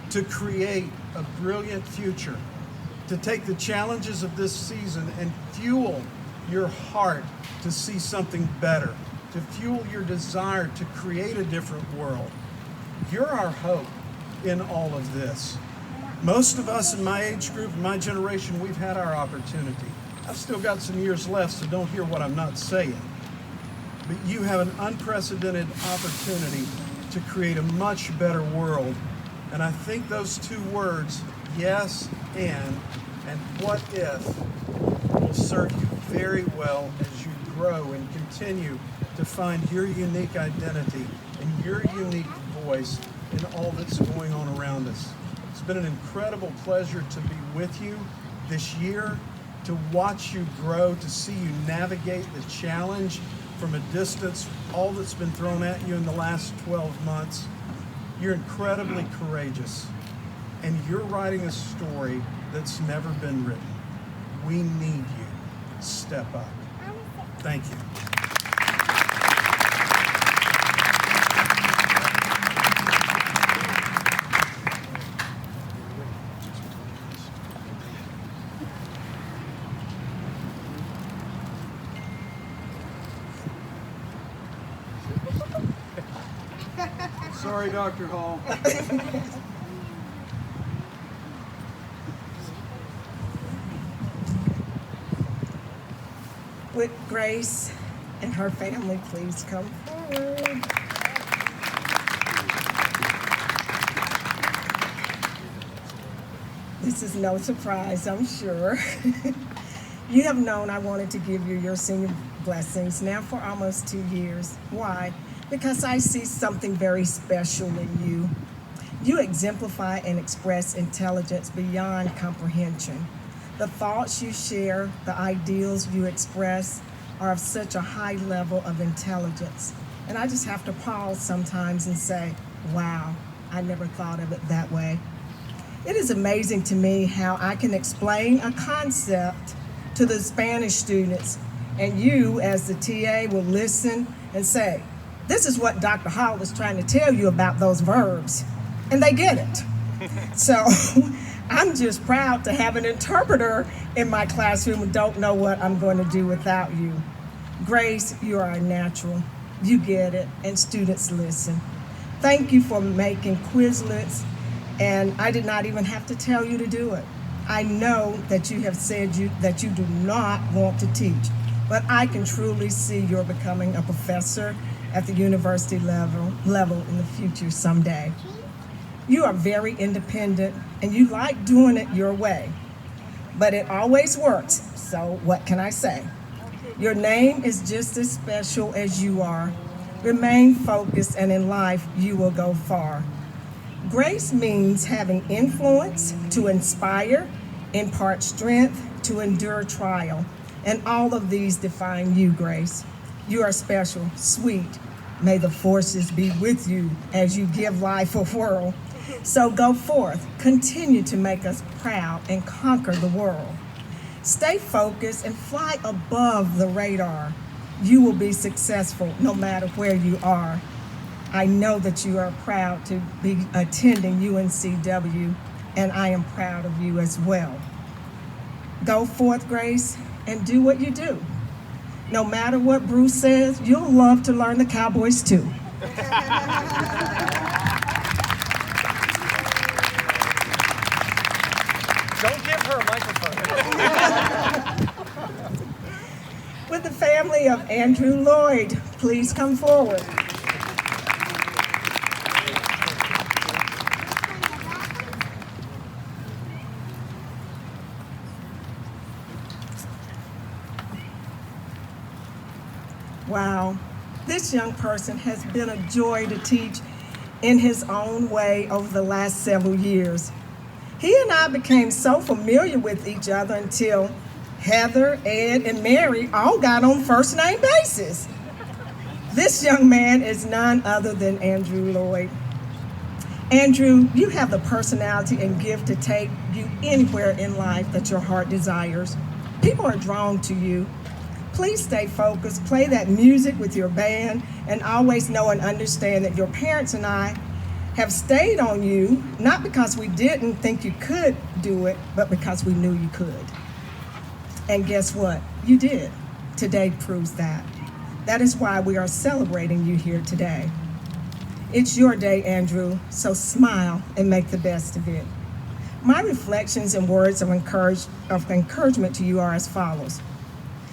to create a brilliant future, to take the challenges of this season and fuel your heart to see something better, to fuel your desire to create a different world. You're our hope in all of this. Most of us in my age group, in my generation, we've had our opportunity. I've still got some years left, so don't hear what I'm not saying. But you have an unprecedented opportunity to create a much better world. And I think those two words, yes and what if, will serve you very well as you grow and continue to find your unique identity and your unique voice in all that's going on around us. It's been an incredible pleasure to be with you this year, to watch you grow, to see you navigate the challenge from a distance, all that's been thrown at you in the last 12 months. You're incredibly courageous, and you're writing a story that's never been written. We need you. Step up. Thank you. Sorry, Dr. Hall. Would Grace and her family please come forward? This is no surprise, I'm sure. You have known I wanted to give you your senior blessings now for almost 2 years. Why? Because I see something very special in you. You exemplify and express intelligence beyond comprehension. The thoughts you share, the ideals you express are of such a high level of intelligence. And I just have to pause sometimes and say, wow, I never thought of it that way. It is amazing to me how I can explain a concept to the Spanish students, and you as the TA will listen and say, this is what Dr. Hall is trying to tell you about those verbs, and they get it. So I'm just proud to have an interpreter in my classroom and don't know what I'm going to do without you. Grace, you are a natural. You get it, and students listen. Thank you for making Quizlets, and I did not even have to tell you to do it. I know that you have said that you do not want to teach, but I can truly see you're becoming a professor at the university level in the future someday. You are very independent and you like doing it your way, but it always works, so what can I say? Your name is just as special as you are. Remain focused, and in life you will go far. Grace means having influence to inspire, impart strength to endure trial, and all of these define you, Grace. You are special, sweet, May the forces be with you as you give life a whirl. So go forth, continue to make us proud and conquer the world. Stay focused and fly above the radar. You will be successful no matter where you are. I know that you are proud to be attending UNCW, and I am proud of you as well. Go forth, Grace, and do what you do. No matter what Bruce says, you'll love to learn the Cowboys too. Don't give her a microphone. With the family of Andrew Lloyd, please come forward. Wow, this young person has been a joy to teach in his own way over the last several years. He and I became so familiar with each other until Heather, Ed, and Mary all got on first name basis. This young man is none other than Andrew Lloyd. Andrew, you have the personality and gift to take you anywhere in life that your heart desires. People are drawn to you. Please stay focused, play that music with your band, and always know and understand that your parents and I have stayed on you, not because we didn't think you could do it, but because we knew you could. And guess what? You did. Today proves that. That is why we are celebrating you here today. It's your day, Andrew, so smile and make the best of it. My reflections and words of encouragement to you are as follows.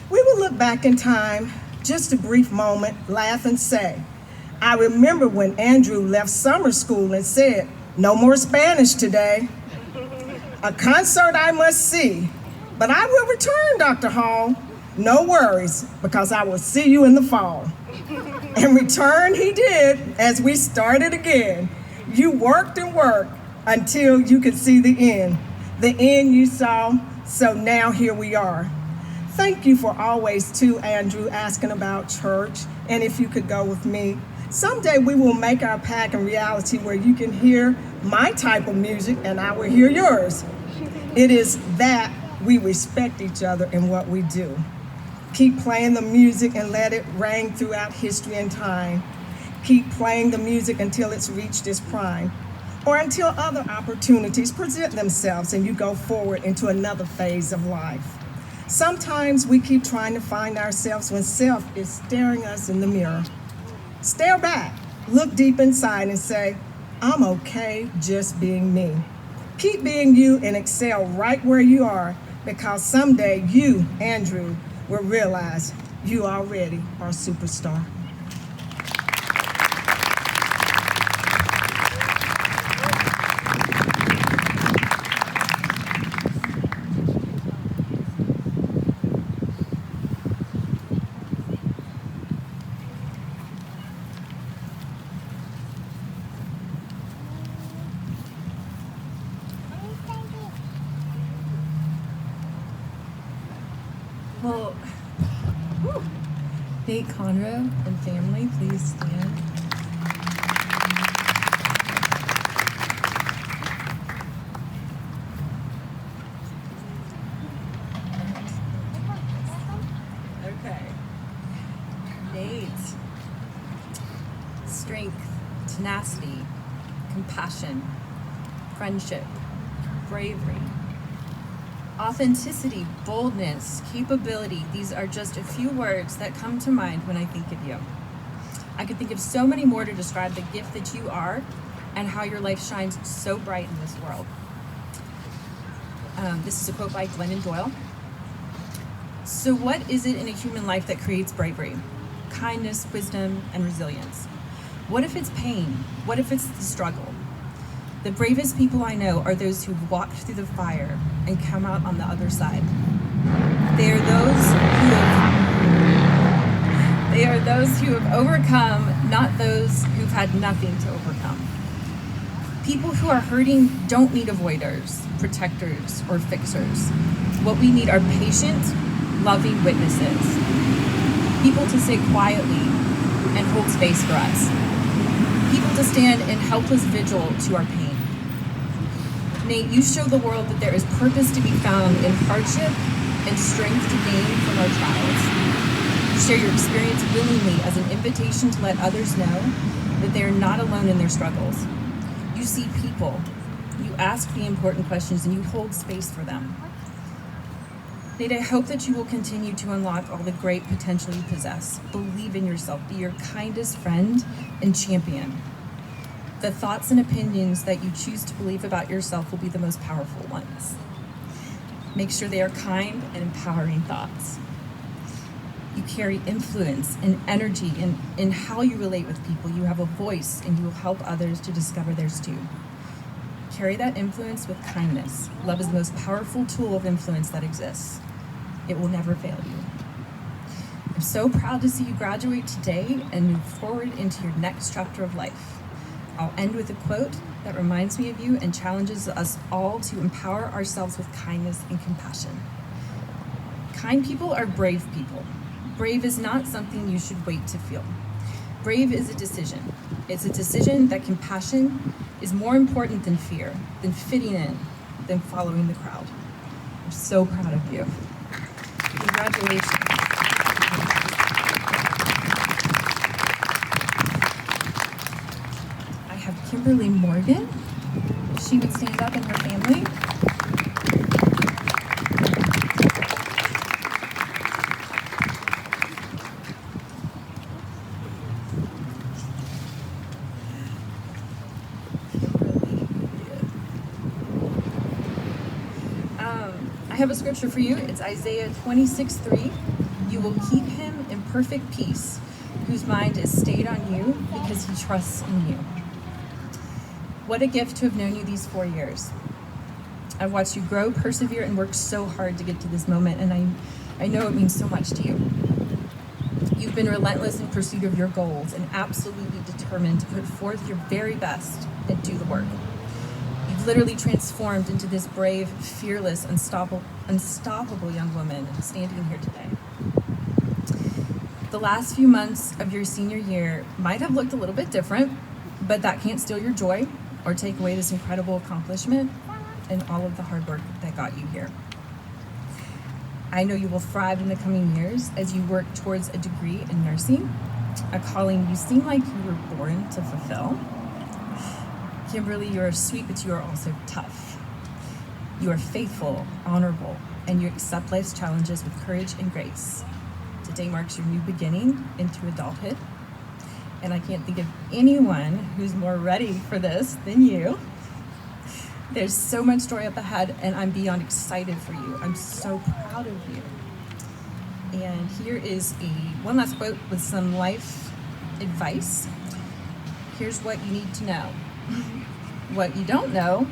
We will look back in time, just a brief moment, laugh and say, I remember when Andrew left summer school and said, no more Spanish today. A concert I must see, but I will return, Dr. Hall. No worries, because I will see you in the fall. And return he did as we started again. You worked and worked until you could see the end. The end you saw, so now here we are. Thank you for always, too, Andrew, asking about church and if you could go with me. Someday we will make our pack a reality where you can hear my type of music and I will hear yours. It is that we respect each other in what we do. Keep playing the music and let it ring throughout history and time. Keep playing the music until it's reached its prime, or until other opportunities present themselves and you go forward into another phase of life. Sometimes we keep trying to find ourselves when self is staring us in the mirror. Stare back, look deep inside and say, I'm okay just being me. Keep being you and excel right where you are, because someday you, Andrew, will realize you already are a superstar. Well, Nate Conroe and family, please stand. Okay. Nate. Strength, tenacity, compassion, friendship, bravery, authenticity, boldness, capability. These are just a few words that come to mind when I think of you. I could think of so many more to describe the gift that you are and how your life shines so bright in this world. This is a quote by Glennon Doyle. So what is it in a human life that creates bravery? Kindness, wisdom, and resilience. What if it's pain? What if it's the struggle? The bravest people I know are those who've walked through the fire and come out on the other side. They are those who have overcome, not those who've had nothing to overcome. People who are hurting don't need avoiders, protectors, or fixers. What we need are patient, loving witnesses. People to sit quietly and hold space for us. People to stand in helpless vigil to our pain. Nate, you show the world that there is purpose to be found in hardship and strength to gain from our trials. You share your experience willingly as an invitation to let others know that they are not alone in their struggles. You see people, you ask the important questions, and you hold space for them. Nate, I hope that you will continue to unlock all the great potential you possess. Believe in yourself, be your kindest friend and champion. The thoughts and opinions that you choose to believe about yourself will be the most powerful ones. Make sure they are kind and empowering thoughts. You carry influence and energy in how you relate with people. You have a voice, and you will help others to discover theirs too. Carry that influence with kindness. Love is the most powerful tool of influence that exists. It will never fail you. I'm so proud to see you graduate today and move forward into your next chapter of life. I'll end with a quote that reminds me of you and challenges us all to empower ourselves with kindness and compassion. Kind people are brave people. Brave is not something you should wait to feel. Brave is a decision. It's a decision that compassion is more important than fear, than fitting in, than following the crowd. I'm so proud of you. Congratulations. I have Kimberly Morgan. If she would stand up, and her family. I have a scripture for you. It's Isaiah 26:3. You will keep him in perfect peace, whose mind is stayed on you because he trusts in you. What a gift to have known you these 4 years. I've watched you grow, persevere, and work so hard to get to this moment, and I know it means so much to you. You've been relentless in pursuit of your goals and absolutely determined to put forth your very best and do the work. You've literally transformed into this brave, fearless, unstoppable young woman standing here today. The last few months of your senior year might have looked a little bit different, but that can't steal your joy or take away this incredible accomplishment and all of the hard work that got you here. I know you will thrive in the coming years as you work towards a degree in nursing, a calling you seem like you were born to fulfill. Kimberly, you are sweet, but you are also tough. You are faithful, honorable, and you accept life's challenges with courage and grace. Today marks your new beginning into adulthood, and I can't think of anyone who's more ready for this than you. There's so much joy up ahead, and I'm beyond excited for you. I'm so proud of you. And here is one last quote with some life advice. Here's what you need to know. What you don't know,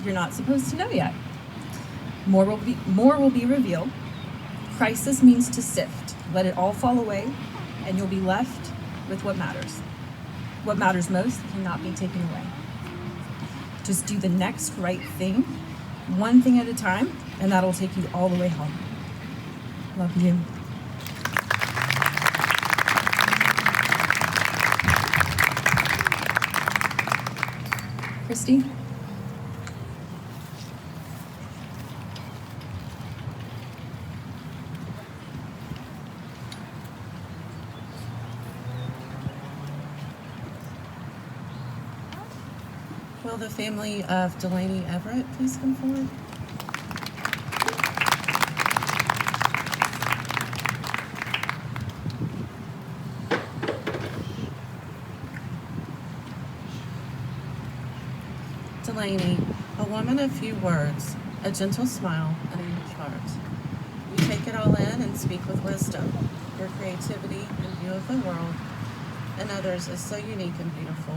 you're not supposed to know yet. More will be revealed. Crisis means to sift. Let it all fall away, and you'll be left with what matters. What matters most cannot be taken away. Just do the next right thing, one thing at a time, and that'll take you all the way home. Love you. Christy? Will the family of Delaney Everett please come forward? Delaney, a woman of few words, a gentle smile, and a huge heart. You take it all in and speak with wisdom. Your creativity and view of the world and others is so unique and beautiful.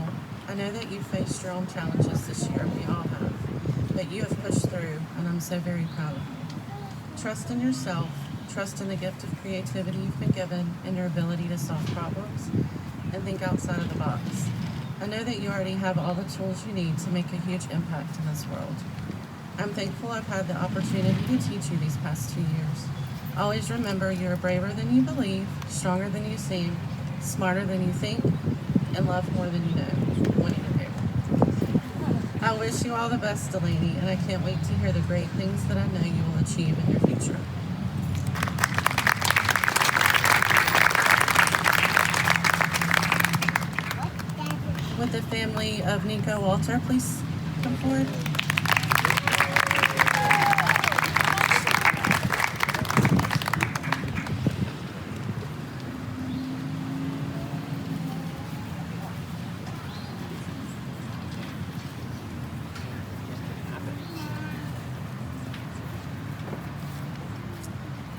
I know that you faced your own challenges this year, we all have, but you have pushed through, and I'm so very proud of you. Trust in yourself, trust in the gift of creativity you've been given and your ability to solve problems and think outside of the box. I know that you already have all the tools you need to make a huge impact in this world. I'm thankful I've had the opportunity to teach you these past 2 years. Always remember you are braver than you believe, stronger than you seem, smarter than you think, and love more than you know. Winnie the Pooh. I wish you all the best, Delaney, and I can't wait to hear the great things that I know you will achieve in your future. Would the family of Nico Walter please come forward?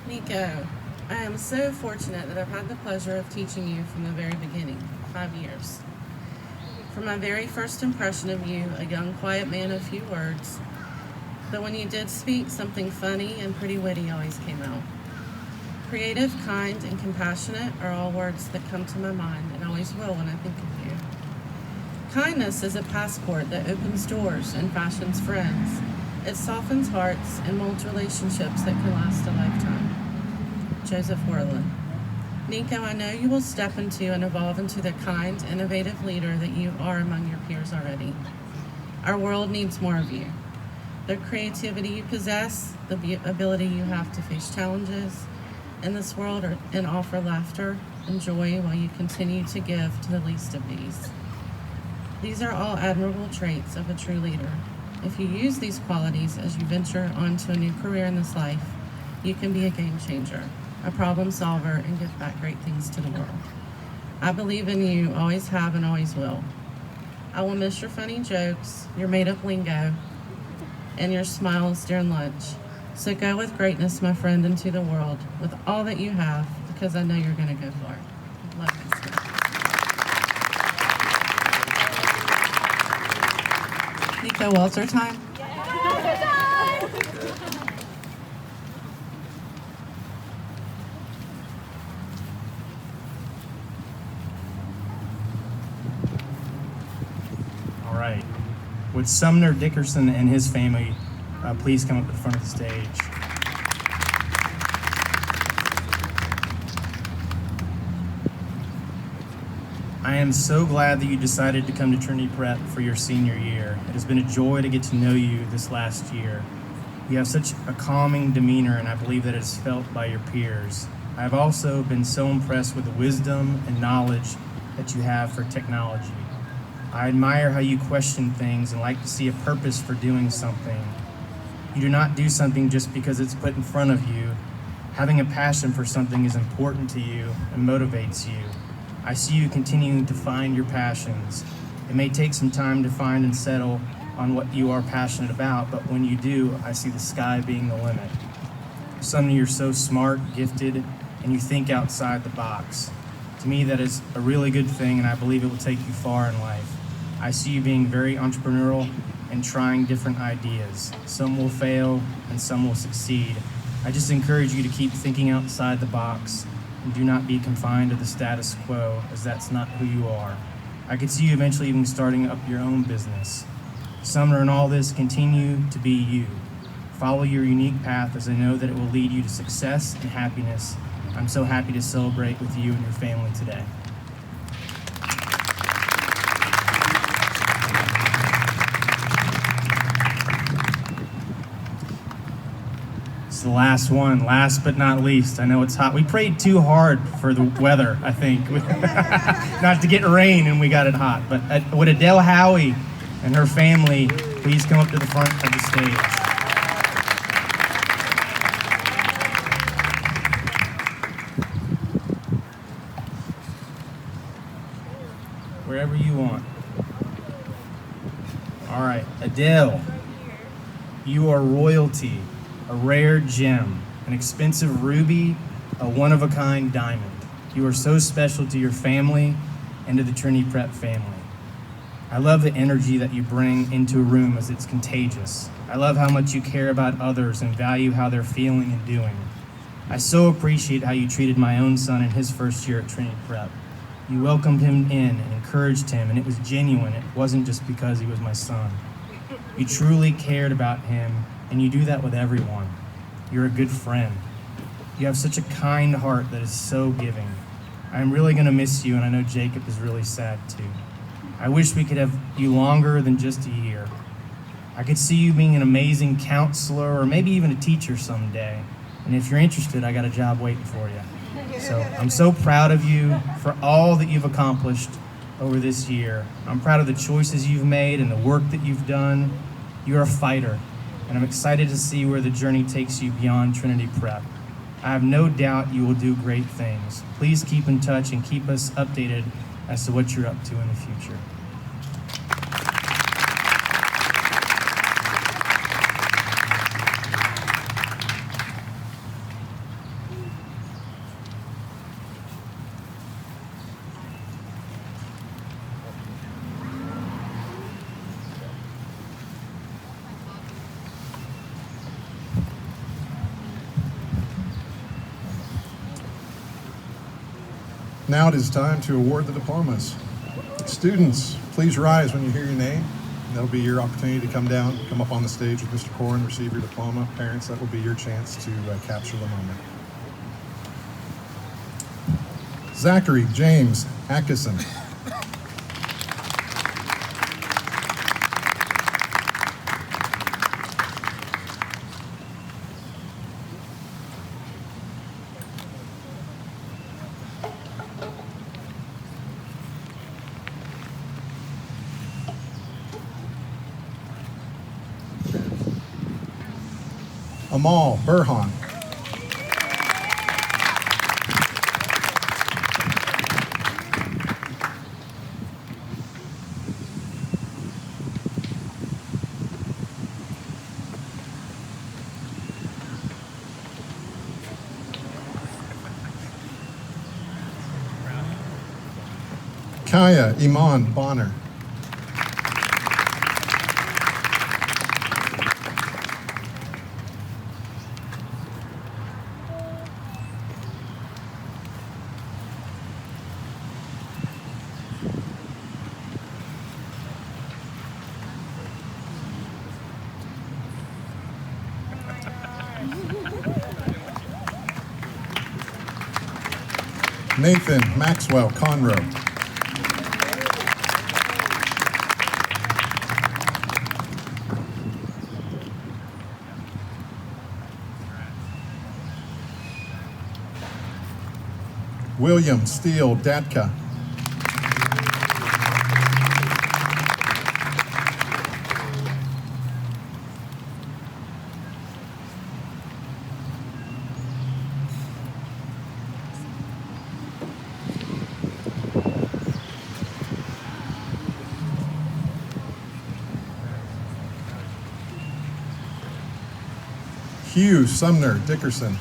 Nico, I am so fortunate that I've had the pleasure of teaching you from the very beginning, 5 years. From my very first impression of you, a young, quiet man of few words, but when you did speak, something funny and pretty witty always came out. Creative, kind, and compassionate are all words that come to my mind and always will when I think of you. Kindness is a passport that opens doors and fashions friends. It softens hearts and molds relationships that can last a lifetime. Joseph Worland. Nico, I know you will step into and evolve into the kind, innovative leader that you are among your peers already. Our world needs more of you. The creativity you possess, the ability you have to face challenges in this world and offer laughter and joy while you continue to give to the least of these. These are all admirable traits of a true leader. If you use these qualities as you venture onto a new career in this life, you can be a game changer, a problem solver, and give back great things to the world. I believe in you, always have and always will. I will miss your funny jokes, your made-up lingo, and your smiles during lunch. So go with greatness, my friend, into the world with all that you have, because I know you're going to go far. Love you, Scott. Nico Walter time. All right. Would Sumner Dickerson and his family please come up to the front of the stage? I am so glad that you decided to come to Trinity Prep for your senior year. It has been a joy to get to know you this last year. You have such a calming demeanor, and I believe that it is felt by your peers. I have also been so impressed with the wisdom and knowledge that you have for technology. I admire how you question things and like to see a purpose for doing something. You do not do something just because it's put in front of you. Having a passion for something is important to you and motivates you. I see you continuing to find your passions. It may take some time to find and settle on what you are passionate about, but when you do, I see the sky being the limit. Suddenly you're so smart, gifted, and you think outside the box. To me, that is a really good thing, and I believe it will take you far in life. I see you being very entrepreneurial and trying different ideas. Some will fail and some will succeed. I just encourage you to keep thinking outside the box and do not be confined to the status quo, as that's not who you are. I could see you eventually even starting up your own business. Sumner, in all this, continue to be you. Follow your unique path, as I know that it will lead you to success and happiness. I'm so happy to celebrate with you and your family today. It's the last one, last but not least. I know it's hot. We prayed too hard for the weather, I think. Not to get rain, and we got it hot. But would Adele Howie and her family please come up to the front of the stage? Wherever you want. All right, Adele, you are royalty, a rare gem, an expensive ruby, a one-of-a-kind diamond. You are so special to your family and to the Trinity Prep family. I love the energy that you bring into a room, as it's contagious. I love how much you care about others and value how they're feeling and doing. I so appreciate how you treated my own son in his first year at Trinity Prep. You welcomed him in and encouraged him, and it was genuine. It wasn't just because he was my son. You truly cared about him, and you do that with everyone. You're a good friend. You have such a kind heart that is so giving. I'm really going to miss you, and I know Jacob is really sad too. I wish we could have you longer than just a year. I could see you being an amazing counselor or maybe even a teacher someday. And if you're interested, I got a job waiting for you. So I'm so proud of you for all that you've accomplished over this year. I'm proud of the choices you've made and the work that you've done. You're a fighter, and I'm excited to see where the journey takes you beyond Trinity Prep. I have no doubt you will do great things. Please keep in touch and keep us updated as to what you're up to in the future. Now it is time to award the diplomas. Students, please rise when you hear your name. That'll be your opportunity to come up on the stage with Mr. Corr and receive your diploma. Parents, that will be your chance to capture the moment. Zachary James Atkinson. Amal Burhan. Kaya Iman Bonner. Nathan Maxwell Conroe. William Steele Datka. Hugh Sumner Dickerson.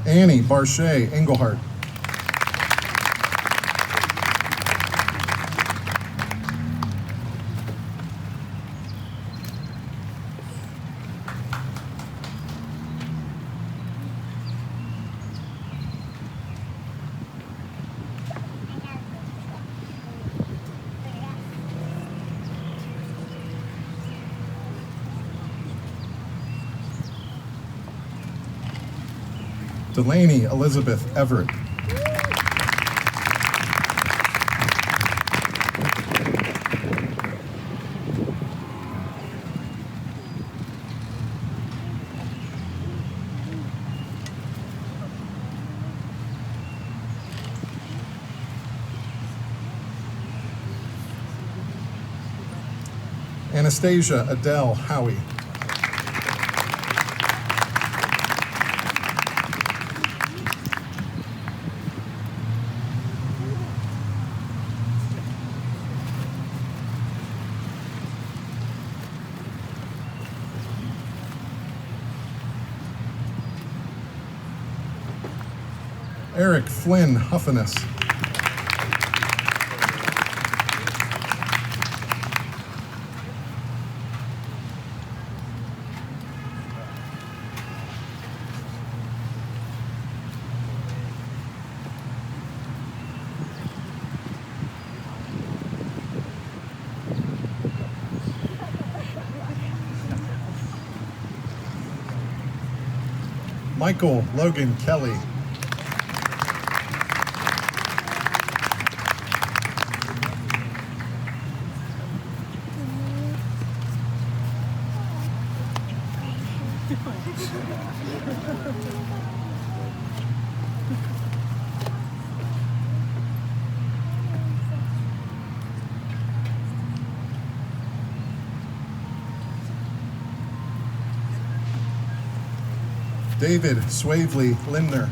Annie Barchet Engelhardt. Delaney Elizabeth Everett. Anastasia Adele Howie. Eric Flynn Huffiness. Michael Logan Kelly. David Swavely Lindner.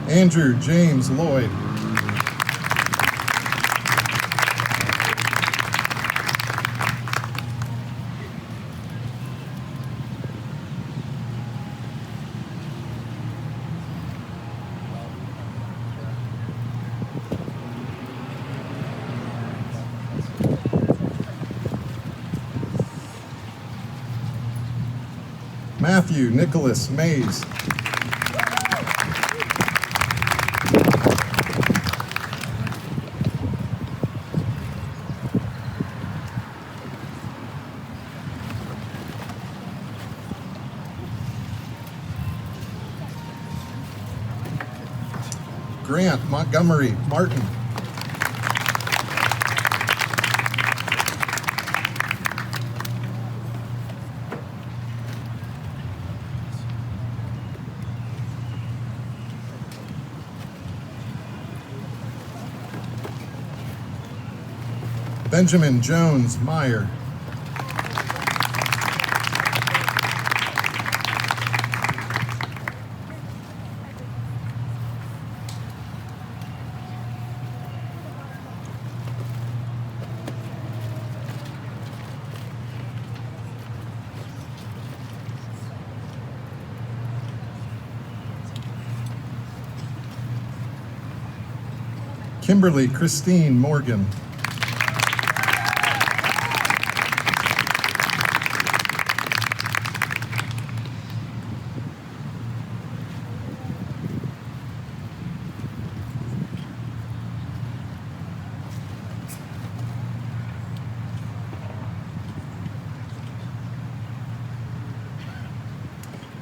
Andrew James Lloyd. Matthew Nicholas Mays. Grant Montgomery Martin. Benjamin Jones Meyer. Kimberly Christine Morgan.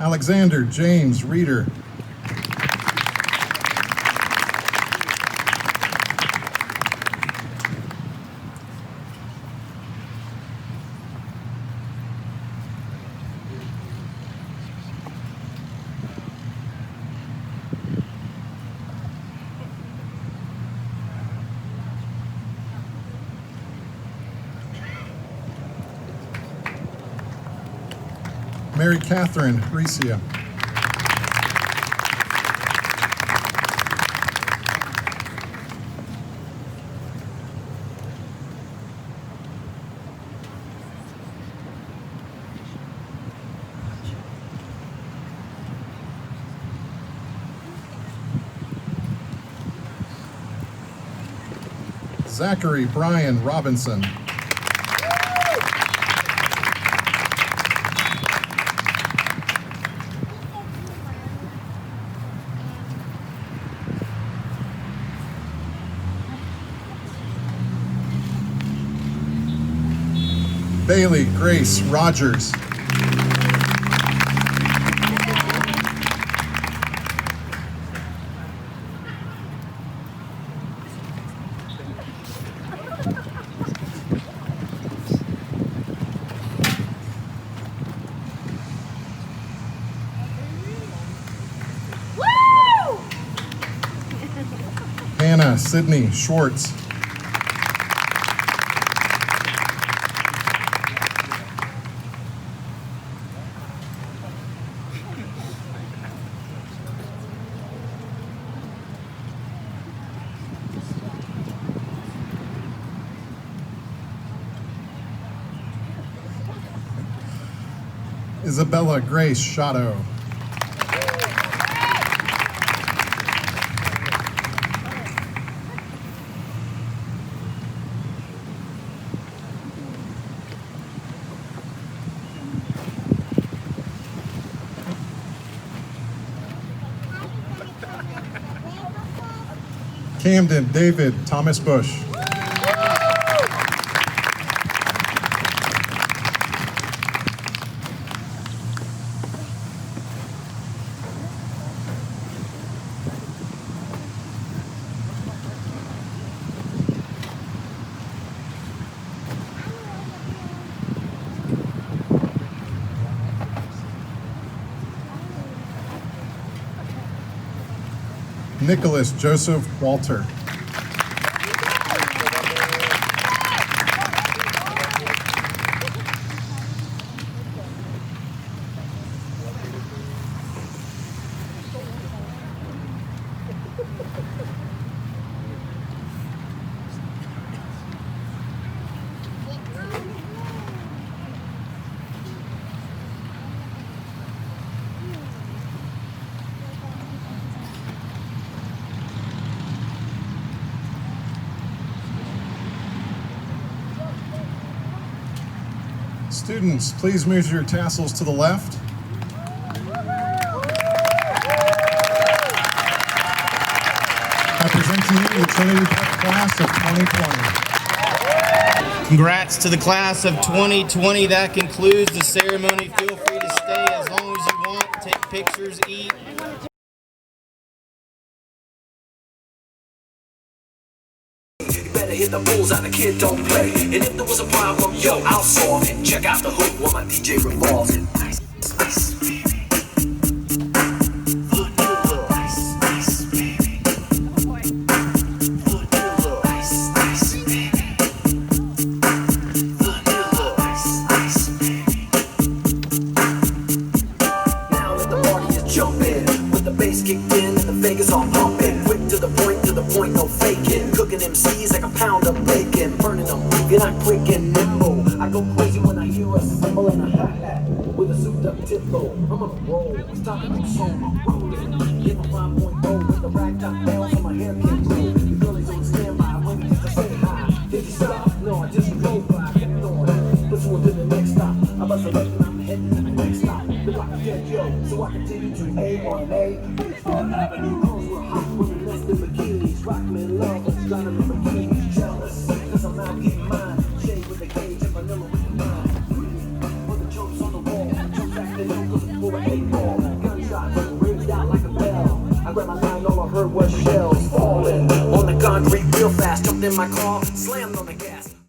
Alexander James Reeder. Mary Catherine Recia. Zachary Brian Robinson. Bailey Grace Rogers. Hannah Sydney Schwartz. Isabella Grace Shadow. Camden David Thomas Bush. Nicholas Joseph Walter. Students, please move your tassels to the left. I present to you the Trinity class of 2020. Congrats to the class of 2020. That concludes the ceremony. Feel free to stay as long as you want, take pictures, eat. Hit the bullseye, the kid don't play. And if there was a problem, yo, I'll solve it. Check out the hook while my DJ revolves it. Ice, ice, baby. Vanilla. Ice, ice, baby. Vanilla. Ice, ice, baby. Vanilla. Ice, ice, baby. Now let the party just jump in. With the bass kicked in and the Vegas all pumping. Quick to the point, no faking. Cooking MCs like a pound of bacon. Burning them, moving, I'm quick and nimble. I go crazy when I hear a cymbal and a hi-hat with a souped up tip-low. I'm on a roll, it's time to make song, I'm rolling. Give a 5.0 with the rag top down so my hair can't grow. The girlies on standby, waiting just to say hi. Did you stop? No, I just drove by. Kept on, pursuing to the next stop. I must have left and I'm heading to the next stop. The block is dead, yo, so I continue to A1A. Baseball Avenue, hoes were hot with the nest in bikinis. Rock me love, but driving in bikinis. Jealous, cause I'm out getting mine. Shade with the gauge and vanilla with the mind. Put the jokes on the wall, jump back the hill looking for an 8-ball. Gunshot, ringed out like a bell. I grabbed my line, all I heard was shells falling on the concrete real fast. Jumped in my car, slammed on the gas.